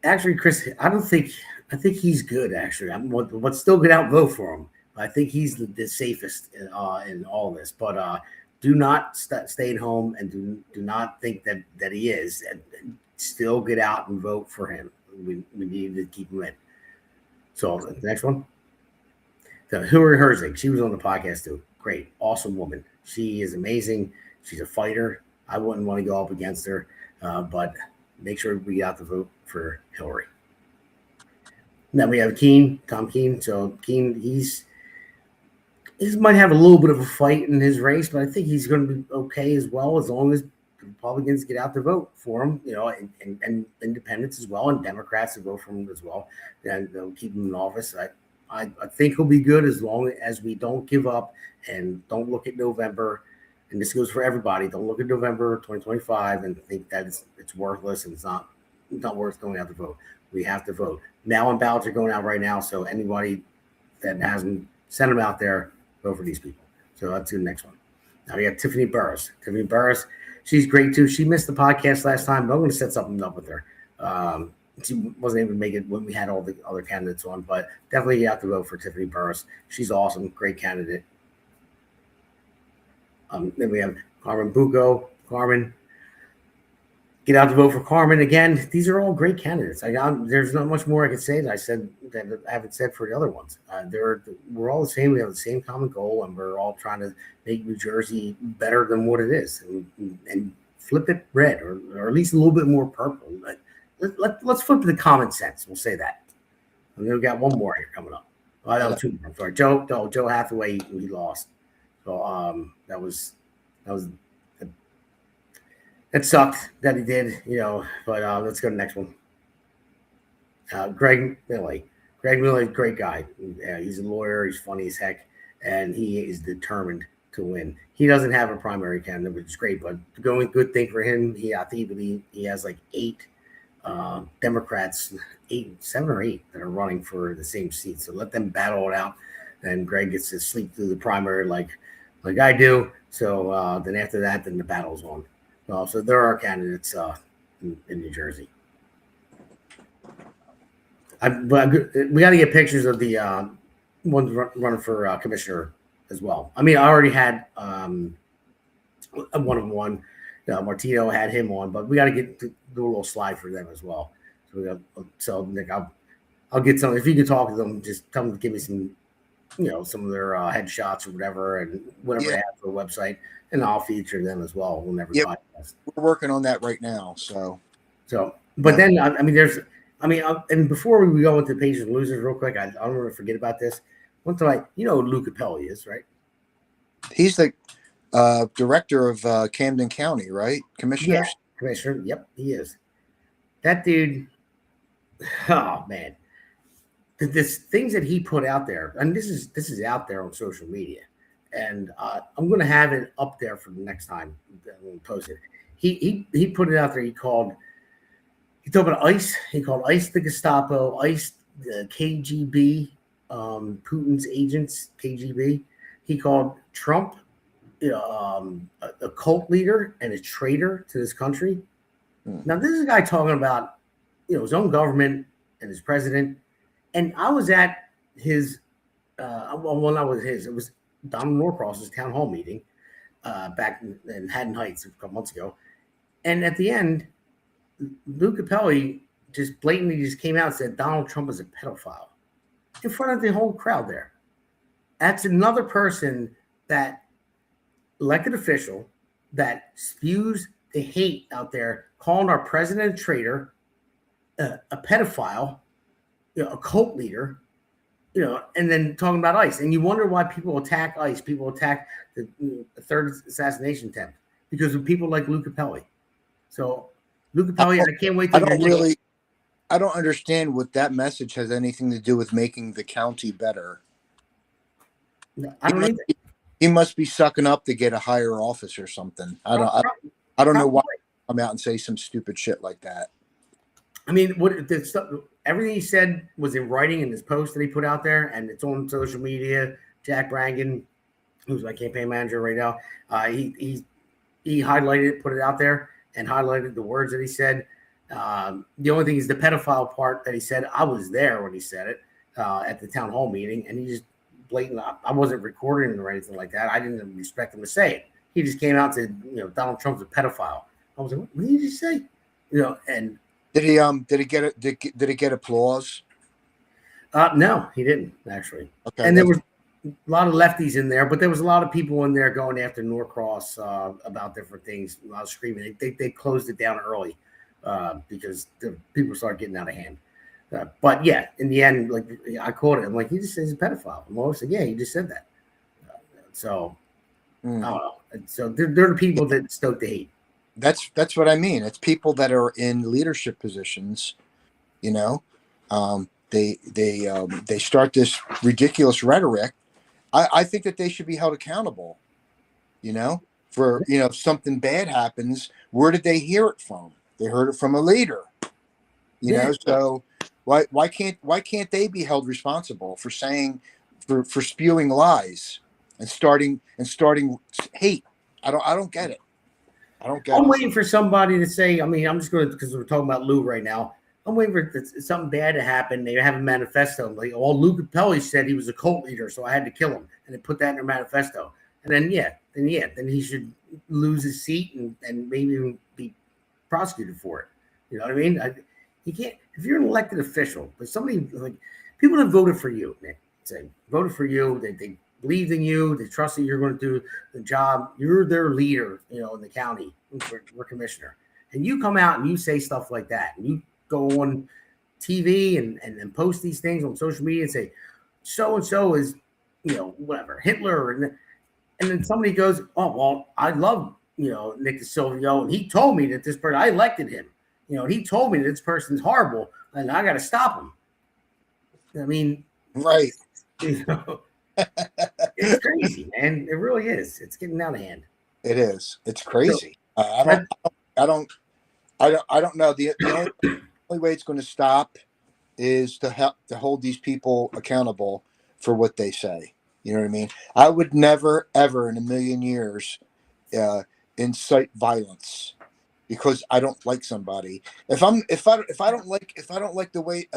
actually, I think he's good, actually. But still get out and vote for him. I think he's the safest in all this. But do not stay at home, and do not think that he is. And still get out and vote for him. We need to keep him in. So the next one. So Hillary Herzig, she was on the podcast too. Great, awesome woman. She is amazing. She's a fighter. I wouldn't want to go up against her, but make sure we got the vote for Hillary. Then we have Tom Keene. So Keene, he might have a little bit of a fight in his race, but I think he's going to be okay as well, as long as Republicans get out to vote for him, and independents as well, and Democrats to vote for him as well, and they'll keep him in office. I think he'll be good as long as we don't give up and don't look at November. And this goes for everybody. Don't look at November 2025 and think that it's worthless and it's not worth going out to vote. We have to vote. Mail-in ballots are going out right now, so anybody that hasn't sent them out there, vote for these people. So let's do the next one. Now we have Tiffany Burris. Tiffany Burris, she's great too. She missed the podcast last time, but I'm going to set something up with her. She wasn't able to make it when we had all the other candidates on, but definitely you have to vote for Tiffany Burris. She's awesome, great candidate. Then we have Carmen Bucco. Carmen, get out to vote for Carmen again. These are all great candidates. There's not much more I can say that I haven't said for the other ones. We're all the same. We have the same common goal, and we're all trying to make New Jersey better than what it is, and flip it red, or at least a little bit more purple. Let's flip the common sense. We'll say that. And then we got one more here coming up. Oh, that was two more. I'm sorry, Joe Hathaway. He lost. So that sucked that he did, but let's go to the next one. Greg Milley. Greg Milley, great guy. He's a lawyer. He's funny as heck, and he is determined to win. He doesn't have a primary candidate, which is great, but good thing for him. I think he has like 8 Democrats, 7 or 8 that are running for the same seat. So let them battle it out, and Greg gets to sleep through the primary like I do. So then after that, then the battle's on. So there are candidates in New Jersey. We got to get pictures of the ones running for commissioner as well. I mean, I already had one of one. Martino had him on, but we got to do a little slide for them as well. So Nick, I'll get some. If you can talk to them, just tell them to give me some, some of their headshots or whatever, and whatever they have for the website, and I'll feature them as well whenever podcast. We're working on that right now. But then and before we go into pages and losers real quick, I don't want to forget about this. One time, who Lou Capelli is, right? He's the director of Camden County, right? Commissioner. Yeah, commissioner. Yep, he is. That dude. Oh man, this things that he put out there, and this is out there on social media, and I'm going to have it up there for the next time when we post it. He put it out there. He talked about ICE. He called ICE the Gestapo, ICE the KGB, Putin's agents, KGB. He called Trump a cult leader and a traitor to this country. Now, this is a guy talking about his own government and his president. And I was at his it was Donald Norcross's town hall meeting back in Haddon Heights a couple months ago. And at the end, Lou Capelli just blatantly came out and said Donald Trump is a pedophile in front of the whole crowd there. That's another person, that elected official, that spews the hate out there, calling our president a traitor, a pedophile, a cult leader, and then talking about ICE. And you wonder why people attack ICE, people attack the third assassination attempt, because of people like Lou Capelli. So Lou Capelli, I can't wait to I don't understand what that message has anything to do with making the county better. He must be sucking up to get a higher office or something. I don't know why come out and say some stupid shit like that. I mean, everything he said was in writing in his post that he put out there, and it's on social media. Jack Brangan, who's my campaign manager right now, he highlighted it, put it out there, and highlighted the words that he said. The only thing is the pedophile part that he said. I was there when he said it at the town hall meeting, and he just blatant. I wasn't recording or anything like that. I didn't even expect him to say it. He just came out and said, Donald Trump's a pedophile. I was like, what did you just say? And did he get applause? No, he didn't actually. Okay, and there was a lot of lefties in there, but there was a lot of people in there going after Norcross about different things. I was screaming. They closed it down early because the people started getting out of hand. But yeah, in the end, like I called it. I'm like, he just says he's a pedophile. And Mo said, yeah, he just said that. I don't know. And so they're the people that stoke the hate. That's what I mean. It's people that are in leadership positions. They start this ridiculous rhetoric. I think that they should be held accountable. For if something bad happens, where did they hear it from? They heard it from a leader. So why can't they be held responsible for saying for spewing lies and starting hate? I don't get it. I'm waiting for somebody to say. I mean, I'm just going to, because we're talking about Lou right now. I'm waiting for something bad to happen. They have a manifesto. Like, Lou Capelli said he was a cult leader, so I had to kill him, and they put that in their manifesto. And then he should lose his seat and maybe even be prosecuted for it. You know what I mean? You can't, if you're an elected official, but somebody like people that voted for you, Nick, voted for you, they believed in you, they trusted you're going to do the job. You're their leader, in the county, we're commissioner, and you come out and you say stuff like that, and you go on TV and post these things on social media and say so and so is whatever Hitler, and then somebody goes, oh well, I love Nick DiSilvio, and he told me that this person, I elected him. He told me that this person's horrible, and I got to stop him. I mean, right? It's crazy, man. It really is. It's getting out of hand. It is. It's crazy. I don't know. The only way it's going to stop is to hold these people accountable for what they say. You know what I mean? I would never, ever in a million years incite violence because I don't like somebody. If I don't like the way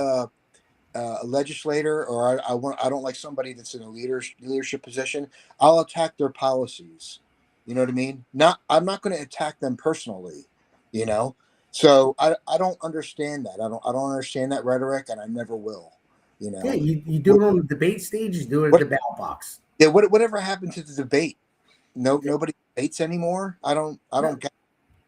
a legislator, or I don't like somebody that's in a leadership position, I'll attack their policies. You know what I mean? I'm not going to attack them personally. You know, so I don't understand that. I don't understand that rhetoric, and I never will. You know? Yeah, you do it on the debate stage. You do it at the ballot box. Yeah. Whatever happened to the debate? Nobody debates anymore. I don't get it.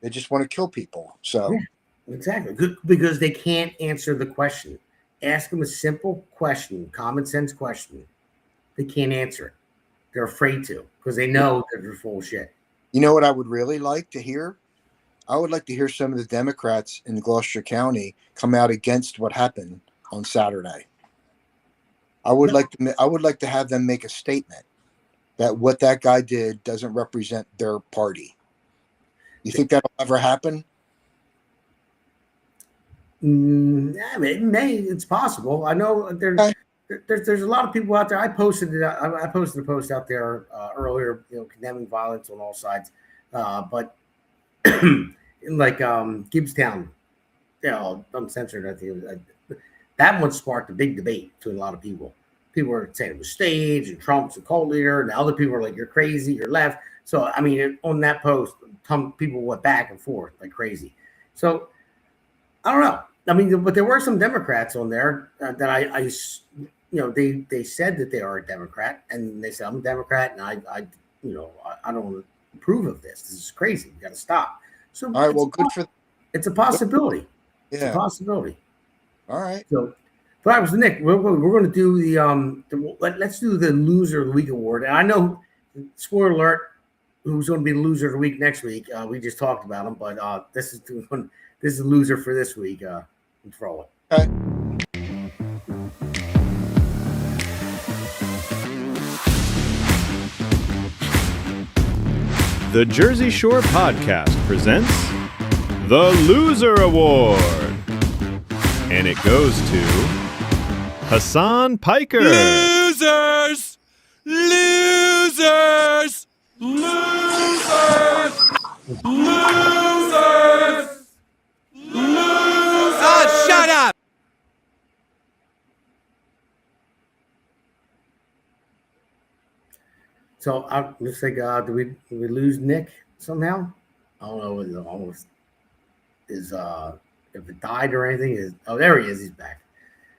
They just want to kill people. So yeah, exactly. Good, because they can't answer the question. Ask them a simple question, common sense question. They can't answer it. They're afraid to because they know that they're full of shit. You know what I would really like to hear? I would like to hear some of the Democrats in Gloucester County come out against what happened on Saturday. I would like to have them make a statement that what that guy did doesn't represent their party. You think that'll ever happen? I mean, it may. It's possible. I know there's a lot of people out there. I posted a post out there earlier, condemning violence on all sides, but like Gibbstown, uncensored. I think that one sparked a big debate between a lot of people. People were saying it was staged and Trump's a cult leader, and other people were like, "You're crazy, you're left." So I mean, on that post, people went back and forth like crazy. So I don't know. I mean, but there were some Democrats on there that they said that they are a Democrat, and they said I'm a Democrat, and I don't approve of this. This is crazy. You got to stop. So, all right. Well, good for. It's a possibility. Yeah. It's a possibility. All right. So, but I was Nick. We're going to do let's do the Loser of the Week award. And I know, spoiler alert, who's going to be the Loser of the Week next week. We just talked about him, but this is the loser for this week. Throw it. Okay. The Jersey Shore Podcast presents the Loser Award. And it goes to Hassan Piker. Losers! Losers! Losers! Losers! Oh, shut up! So looks like do we lose Nick somehow? I don't know. It almost is if it died or anything. There he is. He's back.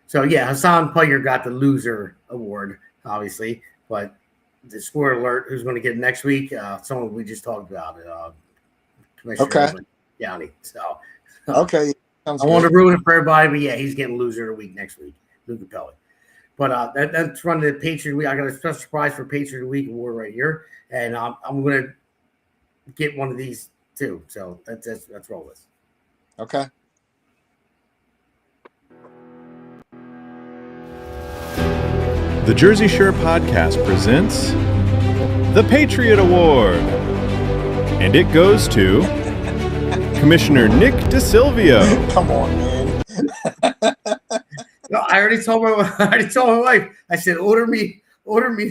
So yeah, Hassan Piker got the Loser Award, obviously. But the spoiler alert: who's going to get it next week? Someone we just talked about, Commissioner Downey. So okay. I want to ruin it for everybody, but yeah, he's getting Loser of the Week next week, Luca Pelli. But that's running the Patriot Week. I got a special surprise for Patriot of the Week award right here, and I'm going to get one of these too. So let's roll this. Okay. The Jersey Shore Podcast presents the Patriot Award. And it goes to Commissioner Nick DiSilvio. Come on, man. No, I already told my wife. I said, order me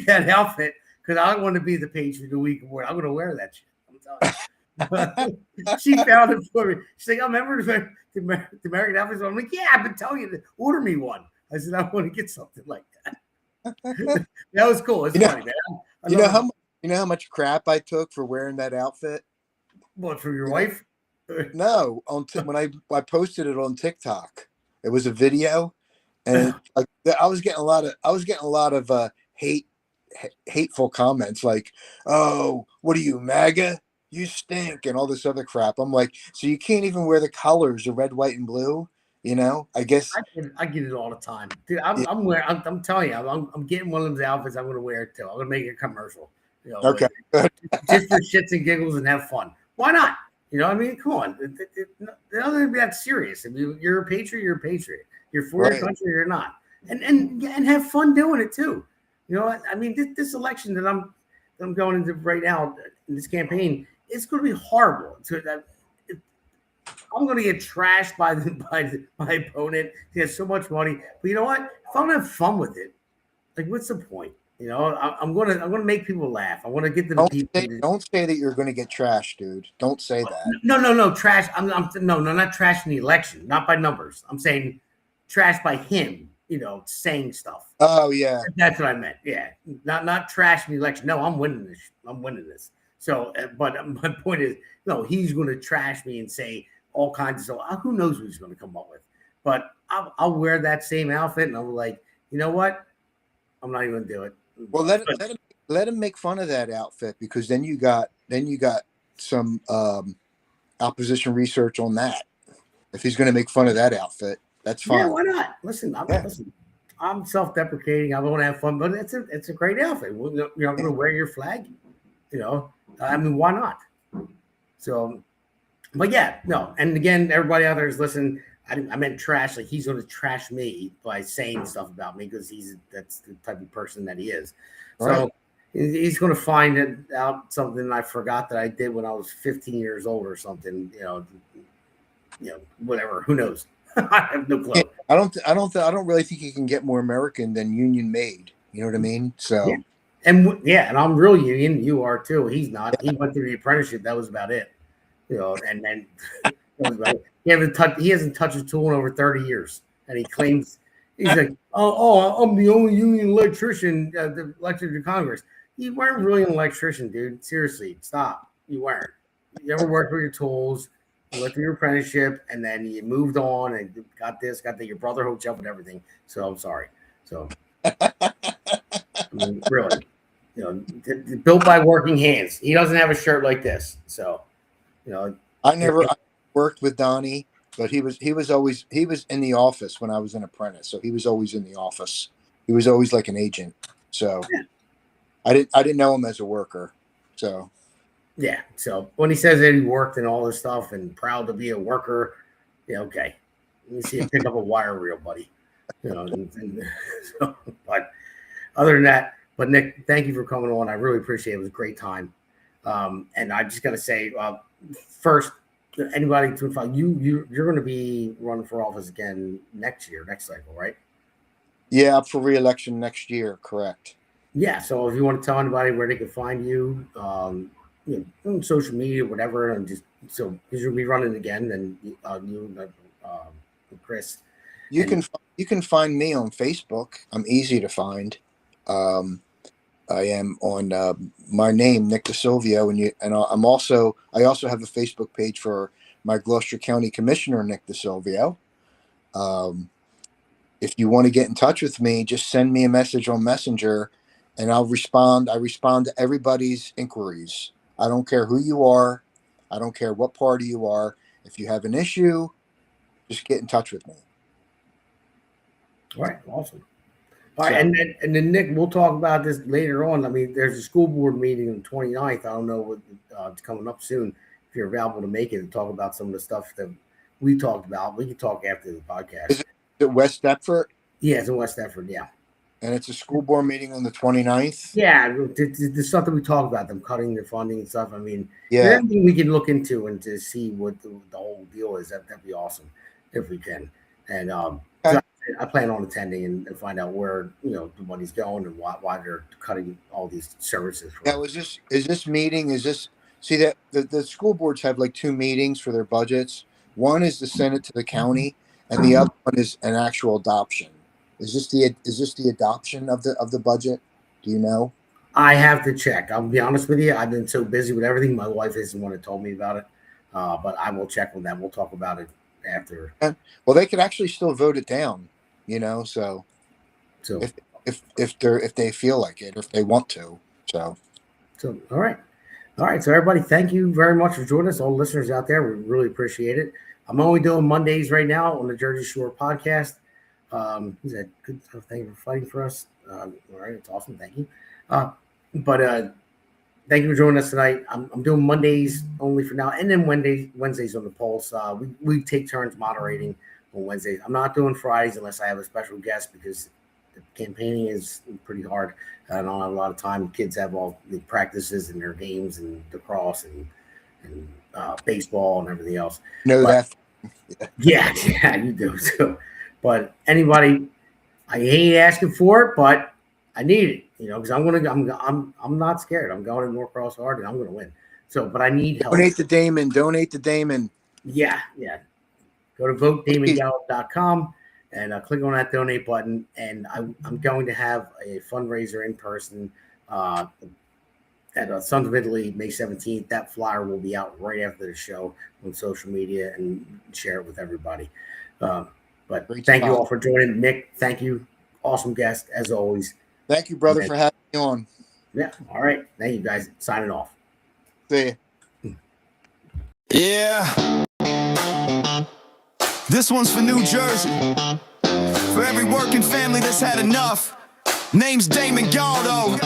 that outfit because I want to be the Patriot of the Week award. I'm going to wear that shit. I'm telling you. She found it for me. She's like, I remember the American outfits. I'm like, yeah, I've been telling you to order me one. I said, I want to get something like that. That was cool. It's funny, man. You know how much crap I took for wearing that outfit? What, for your wife? No, when I posted it on TikTok, it was a video, and I was getting a lot of hateful comments like, "Oh, what are you, MAGA? You stink," and all this other crap. I'm like, so you can't even wear the colors of red, white, and blue? You know, I guess I get it all the time, dude. I'm telling you, I'm getting one of those outfits. I'm going to wear it too. I'm going to make a commercial. Okay, just for shits and giggles and have fun. Why not? You know, I mean, come on. It doesn't be that serious. I mean, you're a patriot. You're a patriot. You're for your country. You're not, and have fun doing it too. You know, I mean, this election that I'm going into right now in this campaign, it's going to be horrible. I'm going to get trashed by my opponent. He has so much money, but you know what? If I'm going to have fun with it, like, what's the point? You know, I'm going to make people laugh. I want to get to the people. Don't say that you're going to get trashed, dude. Don't say that. No, trash. I'm not trashing the election, not by numbers. I'm saying trash by him saying stuff. Oh yeah, that's what I meant. Yeah, not trashing the election. No, I'm winning this. I'm winning this. So, but my point is, no, he's going to trash me and say all kinds of stuff. Who knows what he's going to come up with? But I'll wear that same outfit, and I'm like, you know what? I'm not even going to do it. Well, let him make fun of that outfit, because then you got some opposition research on that. If he's going to make fun of that outfit, that's fine. Yeah, why not? Listen, I'm self-deprecating. I want to have fun, but it's a great outfit. You're going to wear your flag. I mean, why not? So, but yeah, no. And again, everybody out there is listening. I meant trash. Like, he's going to trash me by saying stuff about me, because that's the type of person that he is. Right. So he's going to find out something I forgot that I did when I was 15 years old or something. Whatever. Who knows? I have no clue. I don't really think he can get more American than Union made. You know what I mean? So. Yeah. And I'm real union. You are too. He's not. He went through the apprenticeship. That was about it. And then that was about it. He hasn't touched a tool in over 30 years, and he claims he's like, oh, I'm the only union electrician elected to Congress. You weren't really an electrician, dude. Seriously, stop. You weren't. You never worked with your tools. You went through your apprenticeship, and then you moved on and got this, got that. Your brother hooked you up with everything. So I'm sorry. So, I mean, really. Built by working hands. He doesn't have a shirt like this. So, I worked with Donnie, but he was in the office when I was an apprentice. So he was always in the office. He was always like an agent. So I didn't know him as a worker. So yeah. So when he says that he worked and all this stuff and proud to be a worker, okay. Let me see him pick up a wire reel, buddy. So, but other than that. But Nick, thank you for coming on. I really appreciate it. It was a great time. And I just got to say, first, anybody to follow you're going to be running for office again next cycle, right? Yeah, up for re-election next year. Correct. Yeah. So if you want to tell anybody where they can find you, on social media, whatever, and just so because you'll be running again, and you, Chris, you can find me on Facebook. I'm easy to find. I am on my name, Nick DiSilvio, and I also have a Facebook page for my Gloucester County Commissioner, Nick DiSilvio. If you want to get in touch with me, just send me a message on Messenger, and I'll respond. I respond to everybody's inquiries. I don't care who you are. I don't care what party you are. If you have an issue, just get in touch with me. All right, awesome. All right, and then Nick, we'll talk about this later on. I mean, there's a school board meeting on the 29th. I don't know what it's coming up soon. If you're available to make it and talk about some of the stuff that we talked about, we can talk after the podcast. Is it West Deptford? Yeah, it's in West Deptford, yeah. And it's a school board meeting on the 29th? Yeah, the stuff that we talked about, them cutting the funding and stuff. I mean, yeah, anything we can look into and to see what the whole deal is, that'd be awesome if we can. And I plan on attending and find out where the money's going and why they're cutting all these services. Yeah, is this meeting? See that the school boards have like two meetings for their budgets. One is the Senate to the county, and the other one is an actual adoption. Is this the adoption of the budget? Do you know? I have to check. I'll be honest with you. I've been so busy with everything. My wife isn't the one that told me about it, but I will check on that. We'll talk about it after. Well, they could actually still vote it down. So if they feel like it, if they want to, so all right. So everybody, thank you very much for joining us. All the listeners out there, we really appreciate it. I'm only doing Mondays right now on the Jersey Shore podcast. He said, "Good, thank you for fighting for us." All right, it's awesome. Thank you. But thank you for joining us tonight. I'm doing Mondays only for now, and then Wednesdays on the Pulse. We take turns moderating on Wednesdays. I'm not doing Fridays unless I have a special guest, because the campaigning is pretty hard. I don't have a lot of time. Kids have all the practices and their games and lacrosse and baseball and everything else. That. Yeah, you do too. But anybody, I hate asking for it, but I need it, because I'm not scared. I'm going to Norcross hard and I'm going to win. So, but I need help. Donate to Damon. Yeah. Go to votedamongallup.com and click on that donate button. And I'm going to have a fundraiser in person at Sons of Italy, May 17th. That flyer will be out right after the show on social media, and share it with everybody. But thank you all for joining. Nick, thank you. Awesome guest, as always. Thank you, brother, for having me on. Yeah. All right. Thank you, guys. Signing off. See you. Yeah. This one's for New Jersey. For every working family that's had enough. Name's Damon Galdo.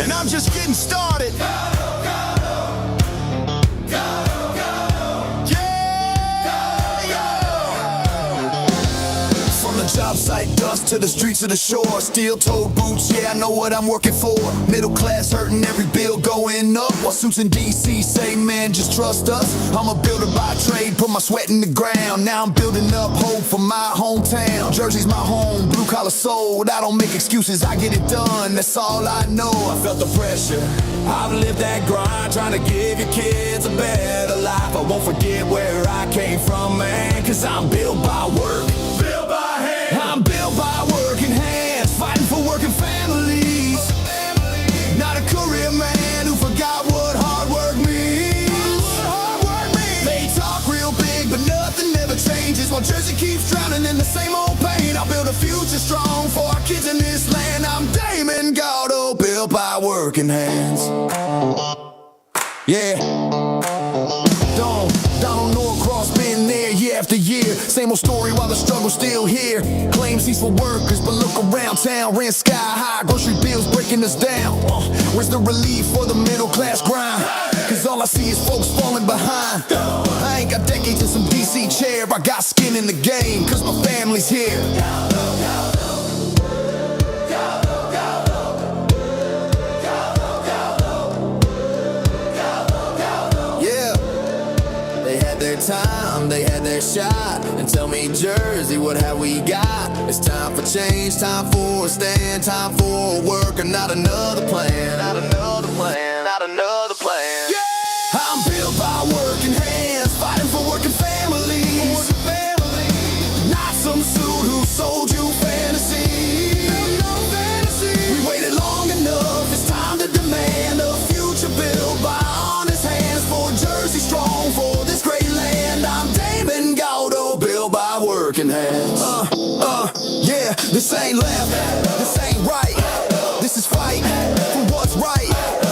And I'm just getting started. Job site dust to the streets of the shore. Steel-toed boots, yeah, I know what I'm working for. Middle class hurting, every bill going up. While suits in DC say, man, just trust us. I'm a builder by trade, put my sweat in the ground. Now I'm building up hope for my hometown. Jersey's my home, blue collar sold. I don't make excuses, I get it done, that's all I know. I felt the pressure, I've lived that grind, trying to give your kids a better life. I won't forget where I came from, man, cause I'm built by work. I'm built by working hands, fighting for working families. Not a career man who forgot what hard work means. They talk real big, but nothing ever changes. While Jersey keeps drowning in the same old pain, I'll build a future strong for our kids in this land. I'm Damon Galdo, built by working hands. Yeah. Donald Norcross been there year after year. Same old story while the struggle's still here. Claims he's for workers, but look around town. Rent sky high, grocery bills breaking us down. Where's the relief for the middle class grind? Cause all I see is folks falling behind. I ain't got decades in some DC chair. I got skin in the game, cause my family's here. Time, they had their shot, and tell me, Jersey, what have we got? It's time for change, time for a stand, time for a work, and not another plan, not another plan, not another plan. Yeah! I'm built by working hands, fighting for working families. Not some suit who sold you fantasy. We waited long enough, it's time to demand a future built by honest hands for Jersey strong, for this great land. I'm Damon Galdo, built by working hands. Yeah, this ain't left, this ain't right. This is fight for what's right.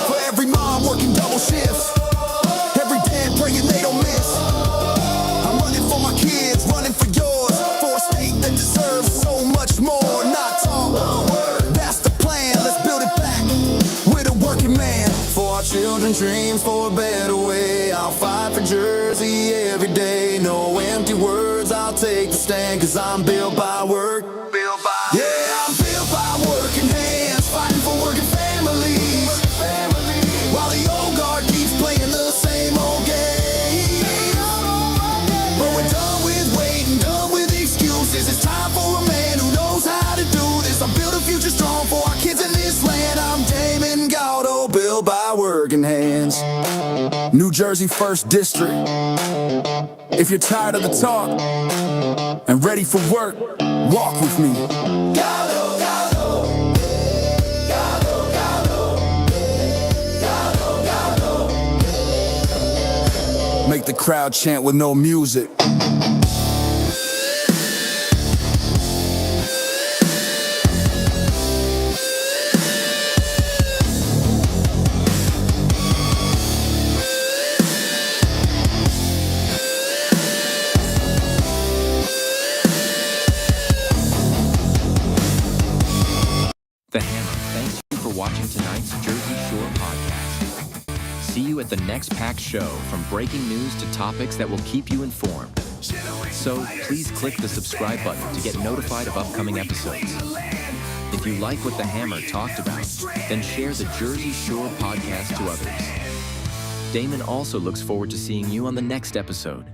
For every mom working double shifts, every dad praying they don't miss. I'm running for my kids, running for yours, for a state that deserves so much more. Not talk, that's the plan. Let's build it back with a working man. For our children's dreams, for a better way. I'll fight for Jersey every day. No empty words, I'll take the stand. Cause I'm built by work. Yeah, I'm built by working hands, fighting for working families. While the old guard keeps playing the same old game. But we're done with waiting, done with excuses. It's time for a man who knows how to do this. I'll build a future strong for our kids in this land. I'm Damon Galdo, built by working hands. New Jersey 1st District. If you're tired of the talk and ready for work, walk with me. Galdo, Galdo. Galdo, Galdo. Galdo, Galdo. Make the crowd chant with no music. The Hammer thanks you for watching tonight's Jersey Shore podcast. See you at the next packed show, from breaking news to topics that will keep you informed. So please click the subscribe button to get notified of upcoming episodes. If you like what the Hammer talked about, then share the Jersey Shore podcast to others. Damon also looks forward to seeing you on the next episode.